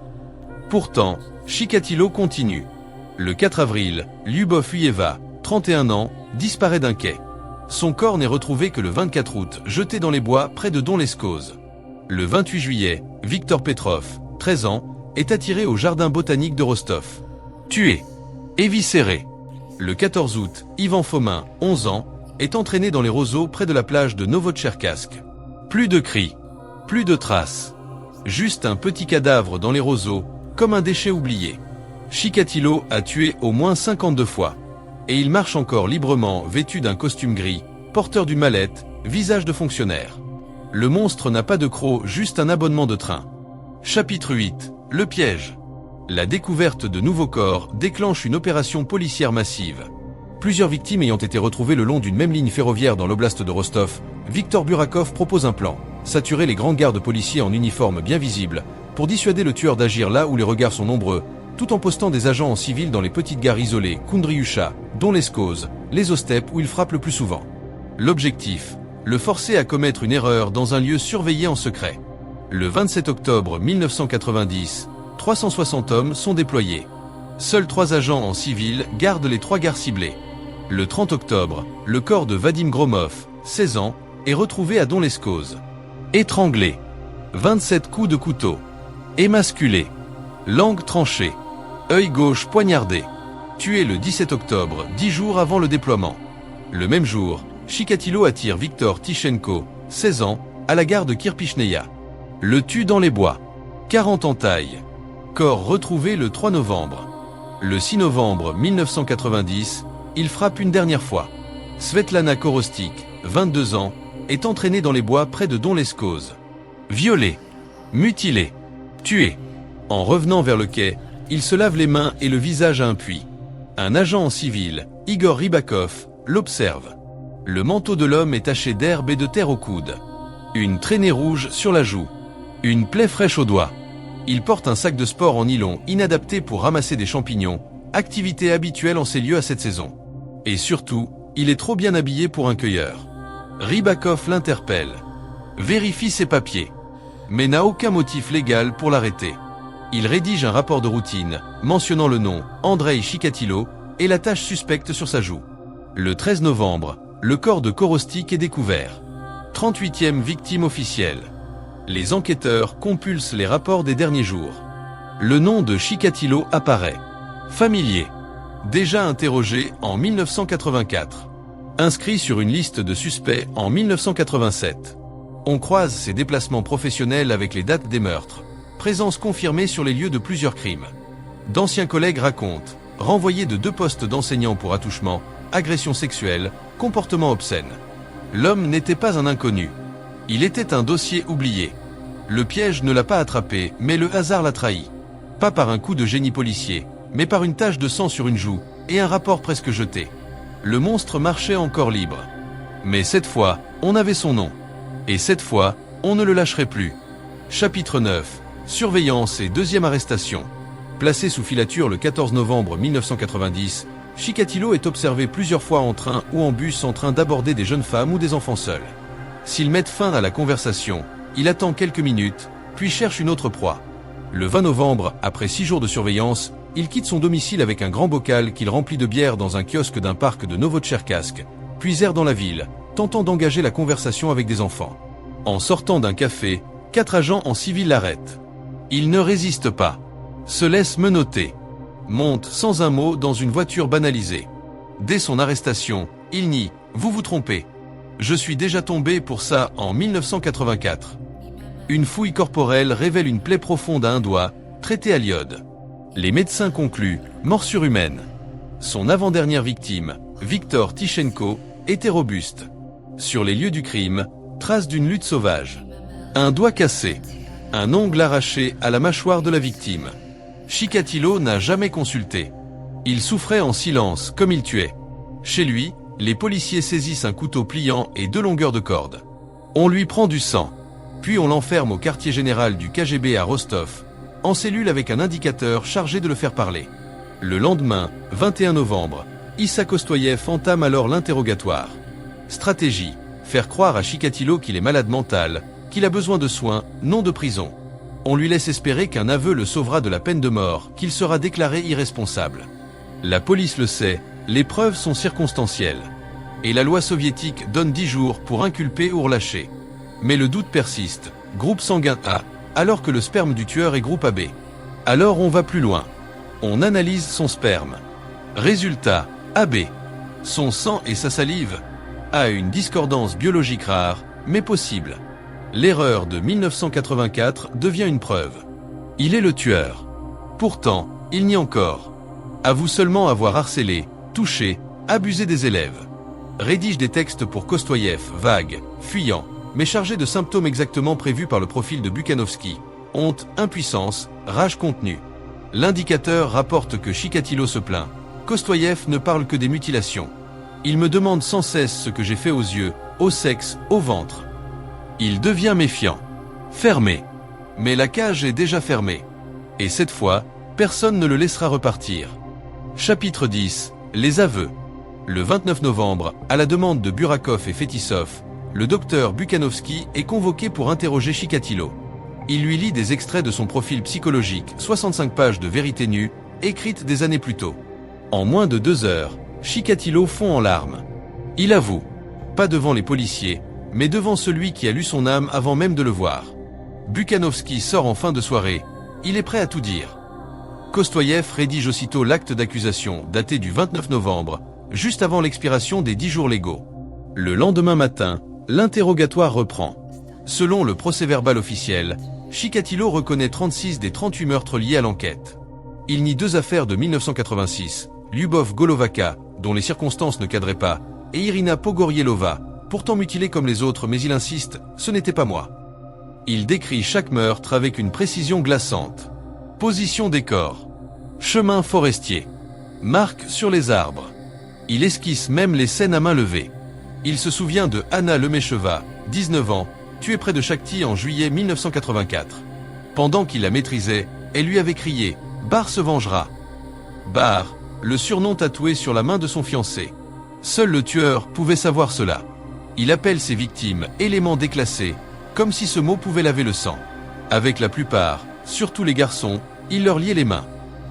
[SPEAKER 1] Pourtant, Chikatilo continue. Le 4 avril, Lyubov Uyeva, 31 ans, disparaît d'un quai. Son corps n'est retrouvé que le 24 août, jeté dans les bois près de Don-les-Causes. Le 28 juillet, Victor Petrov, 13 ans, est attiré au jardin botanique de Rostov. Tué. Éviscéré. Le 14 août, Ivan Fomin, 11 ans, est entraîné dans les roseaux près de la plage de Novotcherkassk. Plus de cris. Plus de traces. Juste un petit cadavre dans les roseaux, comme un déchet oublié. Chikatilo a tué au moins 52 fois. Et il marche encore librement, vêtu d'un costume gris, porteur d'une mallette, visage de fonctionnaire. Le monstre n'a pas de croc, juste un abonnement de train. Chapitre 8. Le piège. La découverte de nouveaux corps déclenche une opération policière massive. Plusieurs victimes ayant été retrouvées le long d'une même ligne ferroviaire dans l'oblast de Rostov, Viktor Burakov propose un plan. Saturer les grands gardes policiers en uniforme bien visible, pour dissuader le tueur d'agir là où les regards sont nombreux, tout en postant des agents en civil dans les petites gares isolées, Kundriusha, Don-les-Causes, les Ostep où il frappe le plus souvent. L'objectif, le forcer à commettre une erreur dans un lieu surveillé en secret. Le 27 octobre 1990, 360 hommes sont déployés. Seuls 3 agents en civil gardent les 3 gares ciblées. Le 30 octobre, le corps de Vadim Gromov, 16 ans, est retrouvé à Don-les-Causes. Étranglé. 27 coups de couteau. Émasculé. Langue tranchée. Œil gauche poignardé. Tué le 17 octobre, 10 jours avant le déploiement. Le même jour, Chikatilo attire Viktor Tichenko, 16 ans, à la gare de Kirpichneia. Le tue dans les bois. 40 entailles. Corps retrouvé le 3 novembre. Le 6 novembre 1990, il frappe une dernière fois. Svetlana Korostik, 22 ans, est entraînée dans les bois près de Don-les-Causes. Violée. Mutilée. Tuée. En revenant vers le quai, il se lave les mains et le visage à un puits. Un agent en civil, Igor Rybakov, l'observe. Le manteau de l'homme est taché d'herbe et de terre au coude. Une traînée rouge sur la joue. Une plaie fraîche au doigt. Il porte un sac de sport en nylon inadapté pour ramasser des champignons, activité habituelle en ces lieux à cette saison. Et surtout, il est trop bien habillé pour un cueilleur. Rybakov l'interpelle. Vérifie ses papiers. Mais n'a aucun motif légal pour l'arrêter. Il rédige un rapport de routine, mentionnant le nom, Andrei Chikatilo, et la tache suspecte sur sa joue. Le 13 novembre, le corps de Korostik est découvert. 38e victime officielle. Les enquêteurs compulsent les rapports des derniers jours. Le nom de Chikatilo apparaît. Familier. Déjà interrogé en 1984. Inscrit sur une liste de suspects en 1987. On croise ses déplacements professionnels avec les dates des meurtres. Présence confirmée sur les lieux de plusieurs crimes. D'anciens collègues racontent, renvoyé de 2 postes d'enseignants pour attouchement, agression sexuelle, comportement obscène. L'homme n'était pas un inconnu. Il était un dossier oublié. Le piège ne l'a pas attrapé, mais le hasard l'a trahi. Pas par un coup de génie policier, mais par une tache de sang sur une joue, et un rapport presque jeté. Le monstre marchait encore libre. Mais cette fois, on avait son nom. Et cette fois, on ne le lâcherait plus. Chapitre 9. Surveillance et deuxième arrestation. Placé sous filature le 14 novembre 1990, Chikatilo est observé plusieurs fois en train ou en bus en train d'aborder des jeunes femmes ou des enfants seuls. S'il met fin à la conversation, il attend quelques minutes, puis cherche une autre proie. Le 20 novembre, après 6 jours de surveillance, il quitte son domicile avec un grand bocal qu'il remplit de bière dans un kiosque d'un parc de Novotcherkassk, puis erre dans la ville, tentant d'engager la conversation avec des enfants. En sortant d'un café, 4 agents en civil l'arrêtent. Il ne résiste pas, se laisse menotter, monte sans un mot dans une voiture banalisée. Dès son arrestation, il nie « Vous vous trompez. Je suis déjà tombé pour ça en 1984. » Une fouille corporelle révèle une plaie profonde à un doigt, traitée à l'iode. Les médecins concluent « Morsure humaine ». Son avant-dernière victime, Viktor Tichenko, était robuste. Sur les lieux du crime, traces d'une lutte sauvage. Un doigt cassé. Un ongle arraché à la mâchoire de la victime. Chikatilo n'a jamais consulté. Il souffrait en silence, comme il tuait. Chez lui, les policiers saisissent un couteau pliant et 2 longueurs de corde. On lui prend du sang. Puis on l'enferme au quartier général du KGB à Rostov, en cellule avec un indicateur chargé de le faire parler. Le lendemain, 21 novembre, Issa Kostoyev entame alors l'interrogatoire. Stratégie. Faire croire à Chikatilo qu'il est malade mental, qu'il a besoin de soins, non de prison. On lui laisse espérer qu'un aveu le sauvera de la peine de mort, qu'il sera déclaré irresponsable. La police le sait, les preuves sont circonstancielles. Et la loi soviétique donne 10 jours pour inculper ou relâcher. Mais le doute persiste. Groupe sanguin A, alors que le sperme du tueur est groupe AB. Alors on va plus loin. On analyse son sperme. Résultat, AB. Son sang et sa salive a une discordance biologique rare, mais possible. L'erreur de 1984 devient une preuve. Il est le tueur. Pourtant, il nie encore. Avoue seulement avoir harcelé, touché, abusé des élèves. Rédige des textes pour Kostoyev, vagues, fuyants, mais chargés de symptômes exactement prévus par le profil de Bukhanovski. Honte, impuissance, rage contenue. L'indicateur rapporte que Chikatilo se plaint. Kostoyev ne parle que des mutilations. Il me demande sans cesse ce que j'ai fait aux yeux, au sexe, au ventre. Il devient méfiant. Fermé. Mais la cage est déjà fermée. Et cette fois, personne ne le laissera repartir. Chapitre 10. Les aveux. Le 29 novembre, à la demande de Burakov et Fetisov, le docteur Bukhanovski est convoqué pour interroger Chikatilo. Il lui lit des extraits de son profil psychologique, 65 pages de vérité nue, écrites des années plus tôt. En moins de 2 heures, Chikatilo fond en larmes. Il avoue. Pas devant les policiers, mais devant celui qui a lu son âme avant même de le voir. Bukhanovski sort en fin de soirée. Il est prêt à tout dire. Kostoyev rédige aussitôt l'acte d'accusation, daté du 29 novembre, juste avant l'expiration des 10 jours légaux. Le lendemain matin, l'interrogatoire reprend. Selon le procès-verbal officiel, Chikatilo reconnaît 36 des 38 meurtres liés à l'enquête. Il nie 2 affaires de 1986, Lyubov Golovaka, dont les circonstances ne cadraient pas, et Irina Pogorielova, pourtant mutilée comme les autres, mais il insiste, ce n'était pas moi. Il décrit chaque meurtre avec une précision glaçante. Position des corps. Chemin forestier. Marques sur les arbres. Il esquisse même les scènes à main levée. Il se souvient de Anna Lemecheva, 19 ans, tuée près de Shakhty en juillet 1984. Pendant qu'il la maîtrisait, elle lui avait crié « Bar se vengera ». Bar, le surnom tatoué sur la main de son fiancé. Seul le tueur pouvait savoir cela. Il appelle ses victimes « éléments déclassés », comme si ce mot pouvait laver le sang. Avec la plupart, surtout les garçons, il leur liait les mains.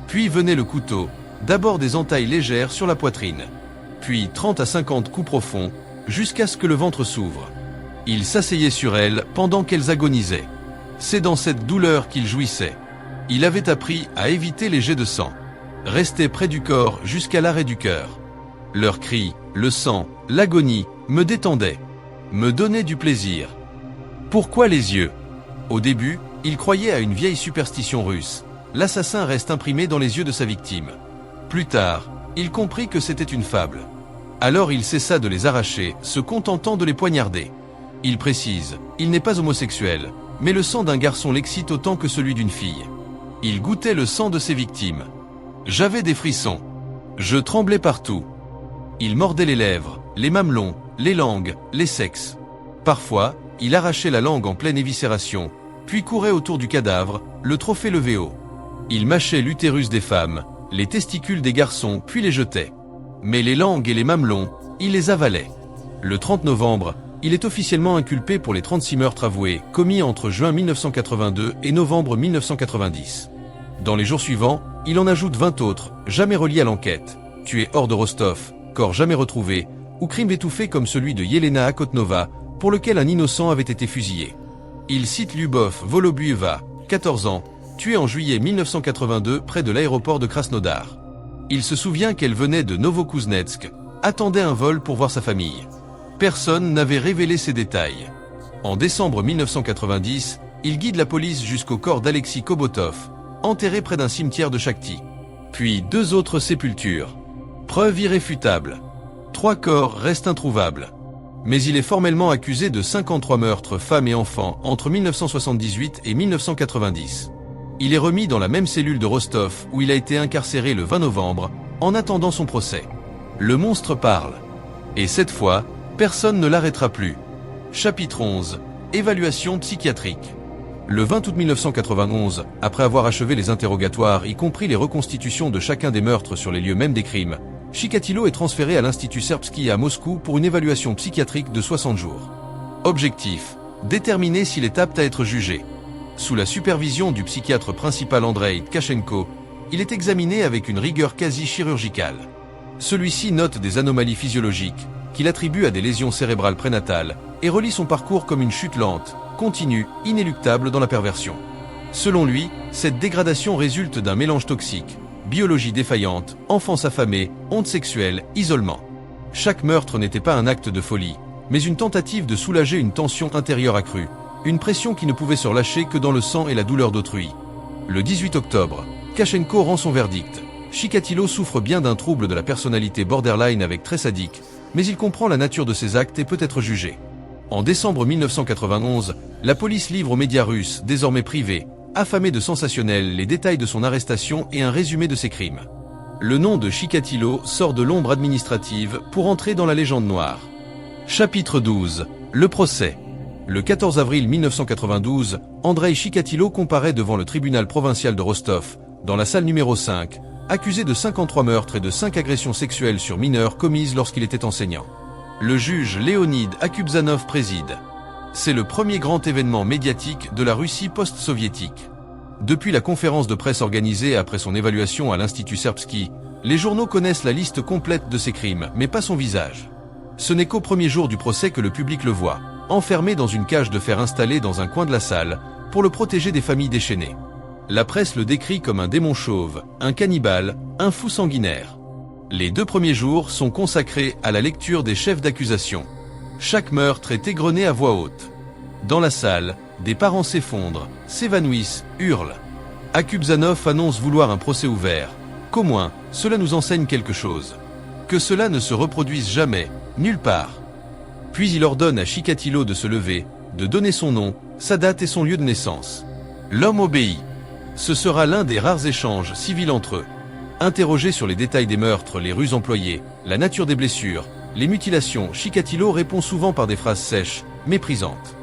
[SPEAKER 1] Puis venait le couteau, d'abord des entailles légères sur la poitrine. Puis 30 à 50 coups profonds, jusqu'à ce que le ventre s'ouvre. Il s'asseyait sur elles pendant qu'elles agonisaient. C'est dans cette douleur qu'il jouissait. Il avait appris à éviter les jets de sang. Restait près du corps jusqu'à l'arrêt du cœur. Leurs cris, le sang, l'agonie, me détendaient. Me donnaient du plaisir. Pourquoi les yeux? Au début, il croyait à une vieille superstition russe. L'assassin reste imprimé dans les yeux de sa victime. Plus tard, il comprit que c'était une fable. Alors il cessa de les arracher, se contentant de les poignarder. Il précise, il n'est pas homosexuel, mais le sang d'un garçon l'excite autant que celui d'une fille. Il goûtait le sang de ses victimes. J'avais des frissons. Je tremblais partout. Il mordait les lèvres, les mamelons, les langues, les sexes. Parfois, il arrachait la langue en pleine éviscération, puis courait autour du cadavre, le trophée levé haut. Il mâchait l'utérus des femmes, les testicules des garçons, puis les jetait. Mais les langues et les mamelons, il les avalait. Le 30 novembre, il est officiellement inculpé pour les 36 meurtres avoués, commis entre juin 1982 et novembre 1990. Dans les jours suivants, il en ajoute 20 autres, jamais reliés à l'enquête. Tués hors de Rostov, corps jamais retrouvés, ou crimes étouffés comme celui de Yelena Akhotnova, pour lequel un innocent avait été fusillé. Il cite Lyubov Volobuyeva, 14 ans, tuée en juillet 1982 près de l'aéroport de Krasnodar. Il se souvient qu'elle venait de Novokuznetsk, attendait un vol pour voir sa famille. Personne n'avait révélé ces détails. En décembre 1990, il guide la police jusqu'au corps d'Alexis Kobotov, enterré près d'un cimetière de Shakhty. Puis 2 autres sépultures. Preuve irréfutable. 3 corps restent introuvables. Mais il est formellement accusé de 53 meurtres femmes et enfants entre 1978 et 1990. Il est remis dans la même cellule de Rostov où il a été incarcéré le 20 novembre, en attendant son procès. Le monstre parle. Et cette fois, personne ne l'arrêtera plus. Chapitre 11. Évaluation psychiatrique. Le 20 août 1991, après avoir achevé les interrogatoires, y compris les reconstitutions de chacun des meurtres sur les lieux mêmes des crimes, Chikatilo est transféré à l'Institut Serbski à Moscou pour une évaluation psychiatrique de 60 jours. Objectif: déterminer s'il est apte à être jugé. Sous la supervision du psychiatre principal Andrei Tkachenko, il est examiné avec une rigueur quasi chirurgicale. Celui-ci note des anomalies physiologiques, qu'il attribue à des lésions cérébrales prénatales, et relie son parcours comme une chute lente, continue, inéluctable dans la perversion. Selon lui, cette dégradation résulte d'un mélange toxique, biologie défaillante, enfance affamée, honte sexuelle, isolement. Chaque meurtre n'était pas un acte de folie, mais une tentative de soulager une tension intérieure accrue, une pression qui ne pouvait se relâcher que dans le sang et la douleur d'autrui. Le 18 octobre, Tkachenko rend son verdict. Chikatilo souffre bien d'un trouble de la personnalité borderline avec trait sadique, mais il comprend la nature de ses actes et peut être jugé. En décembre 1991, la police livre aux médias russes, désormais privés, affamés de sensationnel, les détails de son arrestation et un résumé de ses crimes. Le nom de Chikatilo sort de l'ombre administrative pour entrer dans la légende noire. Chapitre 12. Le procès. Le 14 avril 1992, Andrei Chikatilo comparaît devant le tribunal provincial de Rostov, dans la salle numéro 5, accusé de 53 meurtres et de 5 agressions sexuelles sur mineurs commises lorsqu'il était enseignant. Le juge Leonid Akubzanov préside. C'est le premier grand événement médiatique de la Russie post-soviétique. Depuis la conférence de presse organisée après son évaluation à l'Institut Serbski, les journaux connaissent la liste complète de ses crimes, mais pas son visage. Ce n'est qu'au premier jour du procès que le public le voit, enfermé dans une cage de fer installée dans un coin de la salle, pour le protéger des familles déchaînées. La presse le décrit comme un démon chauve, un cannibale, un fou sanguinaire. Les 2 premiers jours sont consacrés à la lecture des chefs d'accusation. Chaque meurtre est égrené à voix haute. Dans la salle, des parents s'effondrent, s'évanouissent, hurlent. Akubzanov annonce vouloir un procès ouvert. Qu'au moins, cela nous enseigne quelque chose. Que cela ne se reproduise jamais, nulle part. Puis il ordonne à Chikatilo de se lever, de donner son nom, sa date et son lieu de naissance. L'homme obéit. Ce sera l'un des rares échanges civils entre eux. Interrogé sur les détails des meurtres, les ruses employées, la nature des blessures, les mutilations, Chikatilo répond souvent par des phrases sèches, méprisantes.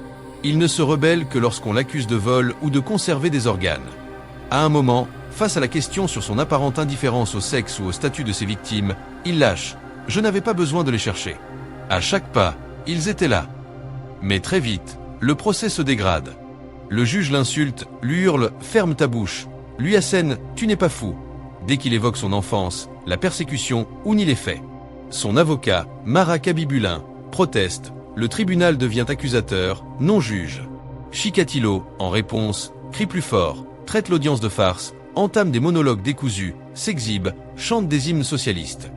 [SPEAKER 1] Il ne se rebelle que lorsqu'on l'accuse de vol ou de conserver des organes. À un moment, face à la question sur son apparente indifférence au sexe ou au statut de ses victimes, il lâche « Je n'avais pas besoin de les chercher ». À chaque pas, ils étaient là. Mais très vite, le procès se dégrade. Le juge l'insulte, lui hurle « Ferme ta bouche », lui assène « Tu n'es pas fou ». Dès qu'il évoque son enfance, la persécution ou nie les faits. Son avocat, Mara Kabibulin, proteste, le tribunal devient accusateur, non juge. Chikatilo, en réponse, crie plus fort, traite l'audience de farce, entame des monologues décousus, s'exhibe, chante des hymnes socialistes.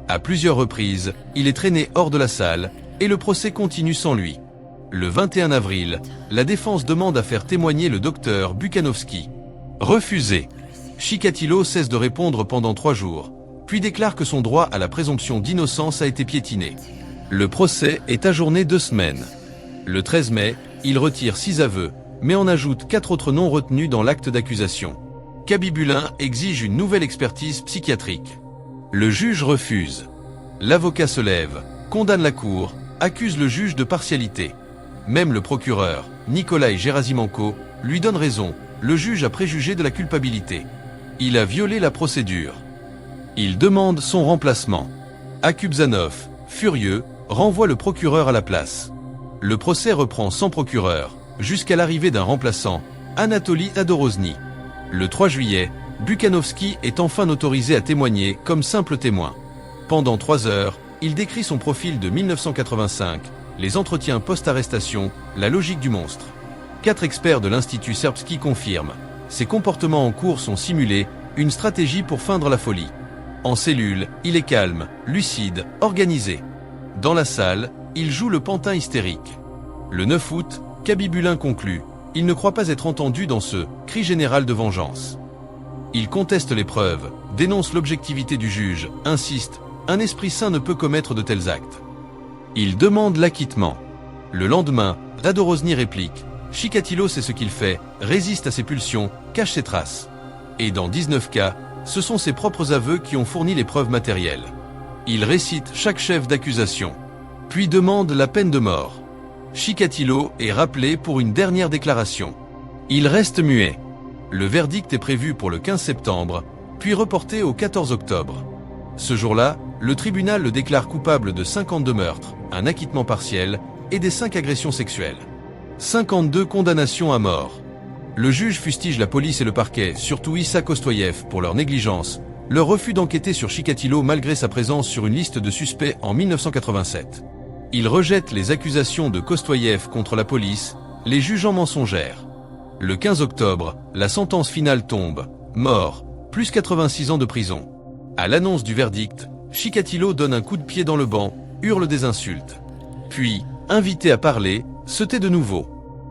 [SPEAKER 1] À plusieurs reprises, il est traîné hors de la salle, et le procès continue sans lui. Le 21 avril, la défense demande à faire témoigner le docteur Bukhanovski. Refusé. Chikatilo cesse de répondre pendant 3 jours, puis déclare que son droit à la présomption d'innocence a été piétiné. Le procès est ajourné 2 semaines. Le 13 mai, il retire 6 aveux, mais en ajoute 4 autres non retenus dans l'acte d'accusation. Kabibulin exige une nouvelle expertise psychiatrique. Le juge refuse. L'avocat se lève, condamne la cour, accuse le juge de partialité. Même le procureur, Nikolai Gerasimenko, lui donne raison, le juge a préjugé de la culpabilité. Il a violé la procédure. Il demande son remplacement. Akubzanov, furieux, renvoie le procureur à la place. Le procès reprend sans procureur, jusqu'à l'arrivée d'un remplaçant, Anatoly Adorozny. Le 3 juillet, Bukhanovski est enfin autorisé à témoigner comme simple témoin. Pendant 3 heures, il décrit son profil de 1985, les entretiens post-arrestation, la logique du monstre. 4 experts de l'Institut Serbski confirment. Ses comportements en cours sont simulés, une stratégie pour feindre la folie. En cellule, il est calme, lucide, organisé. Dans la salle, il joue le pantin hystérique. Le 9 août, Kabibulin conclut. Il ne croit pas être entendu dans ce « cri général de vengeance ». Il conteste les preuves, dénonce l'objectivité du juge, insiste « un esprit sain ne peut commettre de tels actes ». Il demande l'acquittement. Le lendemain, Adorozny réplique « Chikatilo sait ce qu'il fait, résiste à ses pulsions, cache ses traces ». Et dans 19 cas, ce sont ses propres aveux qui ont fourni les preuves matérielles. Il récite chaque chef d'accusation, puis demande la peine de mort. Chikatilo est rappelé pour une dernière déclaration. Il reste muet. Le verdict est prévu pour le 15 septembre, puis reporté au 14 octobre. Ce jour-là, Le tribunal le déclare coupable de 52 meurtres, un acquittement partiel, et des 5 agressions sexuelles. 52 condamnations à mort. Le juge fustige la police et le parquet, surtout Issa Kostoyev, pour leur négligence, leur refus d'enquêter sur Chikatilo malgré sa présence sur une liste de suspects en 1987. Il rejette les accusations de Kostoyev contre la police, les jugeant mensongères. Le 15 octobre, la sentence finale tombe, mort, plus 86 ans de prison. À l'annonce du verdict, Chikatilo donne un coup de pied dans le banc, hurle des insultes. Puis, invité à parler, se tait de nouveau.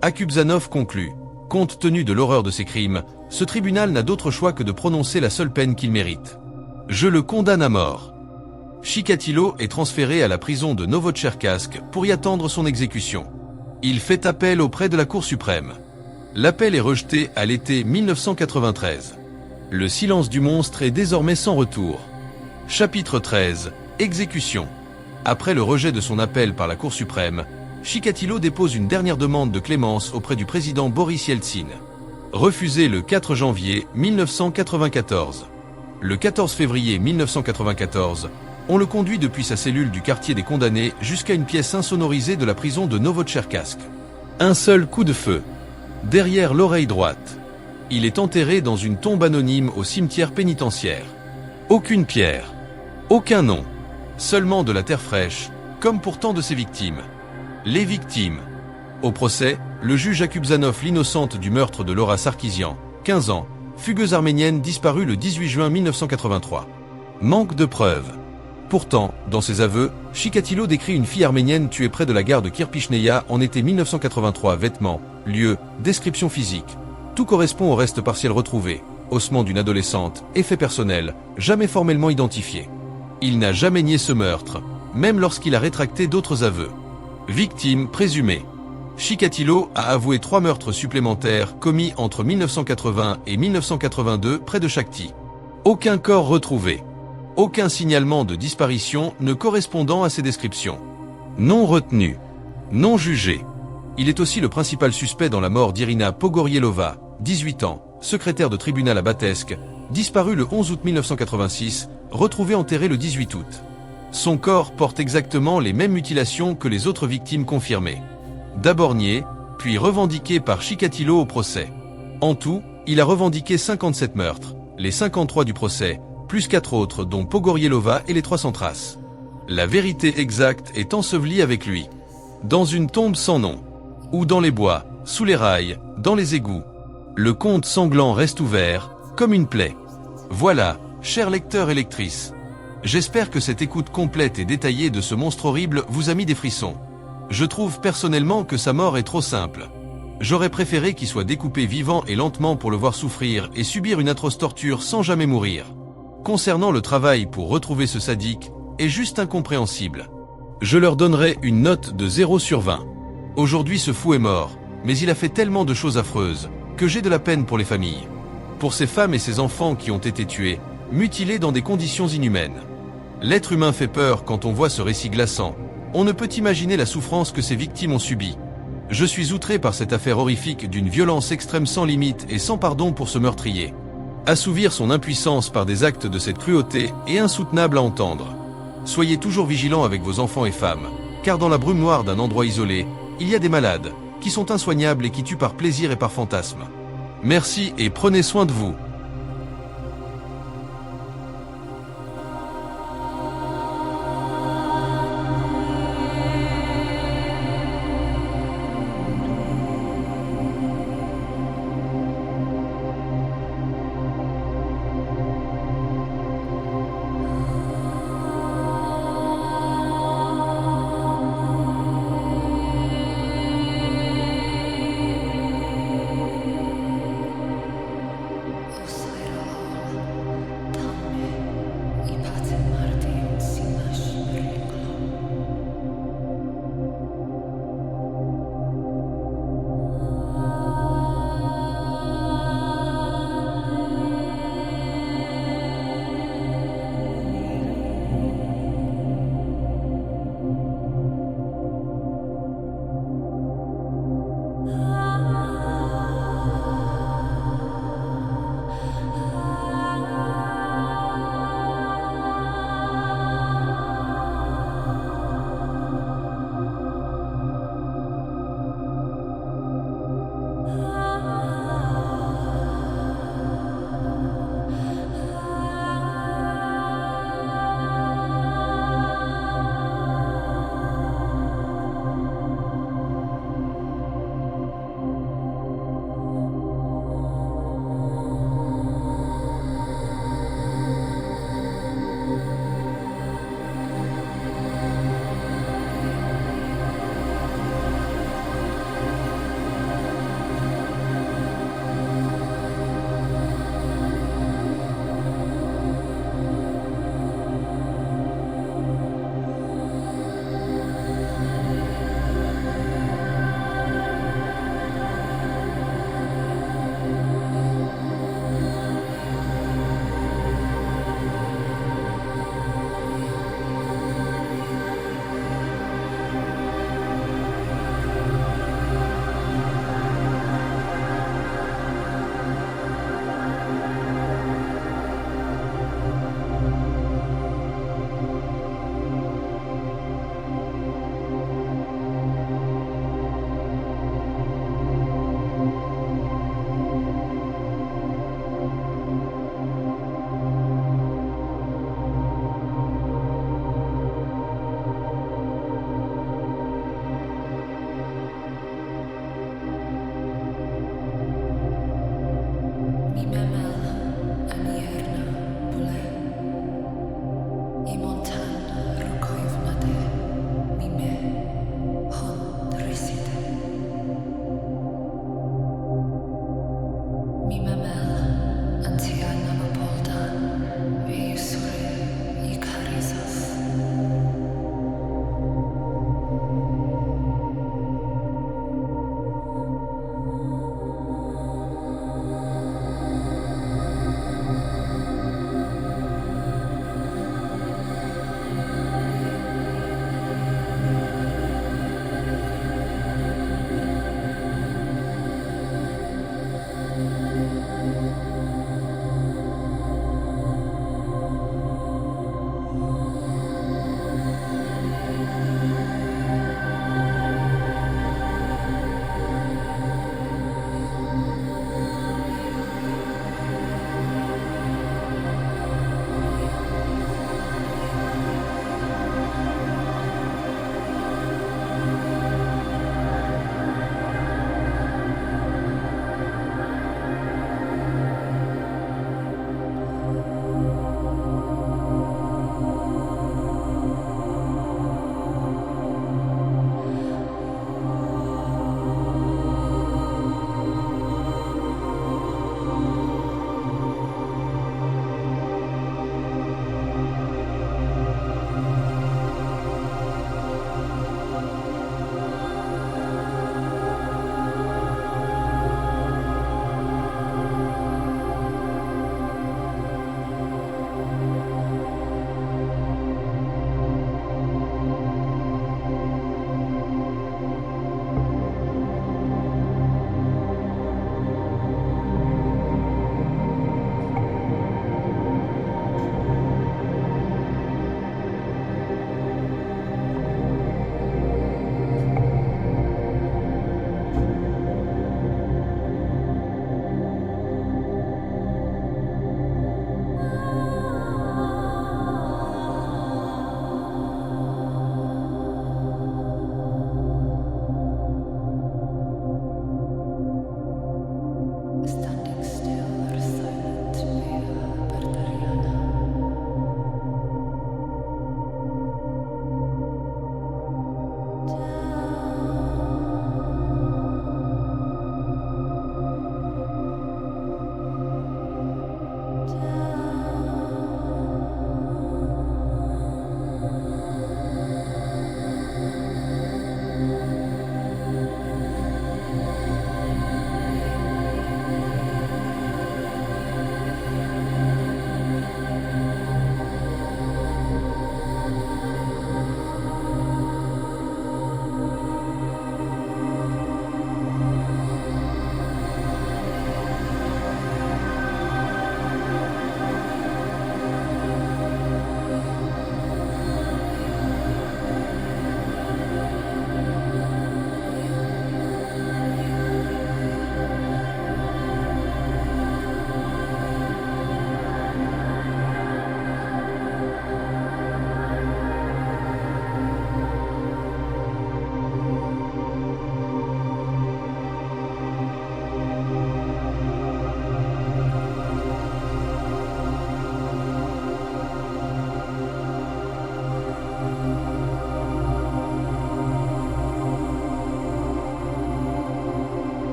[SPEAKER 1] Akubzanov conclut. Compte tenu de l'horreur de ces crimes, ce tribunal n'a d'autre choix que de prononcer la seule peine qu'il mérite. Je le condamne à mort. Chikatilo est transféré à la prison de Novotcherkassk pour y attendre son exécution. Il fait appel auprès de la Cour suprême. L'appel est rejeté à l'été 1993. Le silence du monstre est désormais sans retour. Chapitre 13. Exécution. Après le rejet de son appel par la Cour suprême, Chikatilo dépose une dernière demande de clémence auprès du président Boris Yeltsin. Refusée le 4 janvier 1994. Le 14 février 1994, on le conduit depuis sa cellule du quartier des condamnés jusqu'à une pièce insonorisée de la prison de Novotcherkassk. Un seul coup de feu. Derrière l'oreille droite. Il est enterré dans une tombe anonyme au cimetière pénitentiaire. Aucune pierre. Aucun nom. Seulement de la terre fraîche, comme pour tant de ses victimes. Les victimes. Au procès, le juge Akubzanov l'innocente du meurtre de Laura Sarkisian, 15 ans, fugueuse arménienne disparue le 18 juin 1983. Manque de preuves. Pourtant, dans ses aveux, Chikatilo décrit une fille arménienne tuée près de la gare de Kirpichneia en été 1983. Vêtements, lieu, description physique. Tout correspond au reste partiel retrouvé. Ossements d'une adolescente, effets personnels, jamais formellement identifiés. Il n'a jamais nié ce meurtre, même lorsqu'il a rétracté d'autres aveux. Victime présumée. Chikatilo a avoué 3 meurtres supplémentaires commis entre 1980 et 1982 près de Shakhty. Aucun corps retrouvé. Aucun signalement de disparition ne correspondant à ces descriptions. Non retenu. Non jugé. Il est aussi le principal suspect dans la mort d'Irina Pogorielova, 18 ans, secrétaire de tribunal à Batesk, disparue le 11 août 1986, retrouvée enterrée le 18 août. Son corps porte exactement les mêmes mutilations que les autres victimes confirmées. D'abord nié, puis revendiqué par Chikatilo au procès. En tout, il a revendiqué 57 meurtres, les 53 du procès, plus 4 autres dont Pogorielova et les 300 traces. La vérité exacte est ensevelie avec lui. Dans une tombe sans nom. Ou dans les bois, sous les rails, dans les égouts. Le conte sanglant reste ouvert, comme une plaie. Voilà, chers lecteurs et lectrices. J'espère que cette écoute complète et détaillée de ce monstre horrible vous a mis des frissons. Je trouve personnellement que sa mort est trop simple. J'aurais préféré qu'il soit découpé vivant et lentement pour le voir souffrir et subir une atroce torture sans jamais mourir. Concernant le travail pour retrouver ce sadique, est juste incompréhensible. Je leur donnerai une note de 0 sur 20. Aujourd'hui ce fou est mort, mais il a fait tellement de choses affreuses, que j'ai de la peine pour les familles. Pour ces femmes et ces enfants qui ont été tués, mutilés dans des conditions inhumaines. L'être humain fait peur quand on voit ce récit glaçant. On ne peut imaginer la souffrance que ces victimes ont subie. Je suis outré par cette affaire horrifique d'une violence extrême sans limite et sans pardon pour ce meurtrier. Assouvir son impuissance par des actes de cette cruauté est insoutenable à entendre. Soyez toujours vigilants avec vos enfants et femmes, car dans la brume noire d'un endroit isolé, il y a des malades, qui sont insoignables et qui tuent par plaisir et par fantasme. Merci et prenez soin de vous.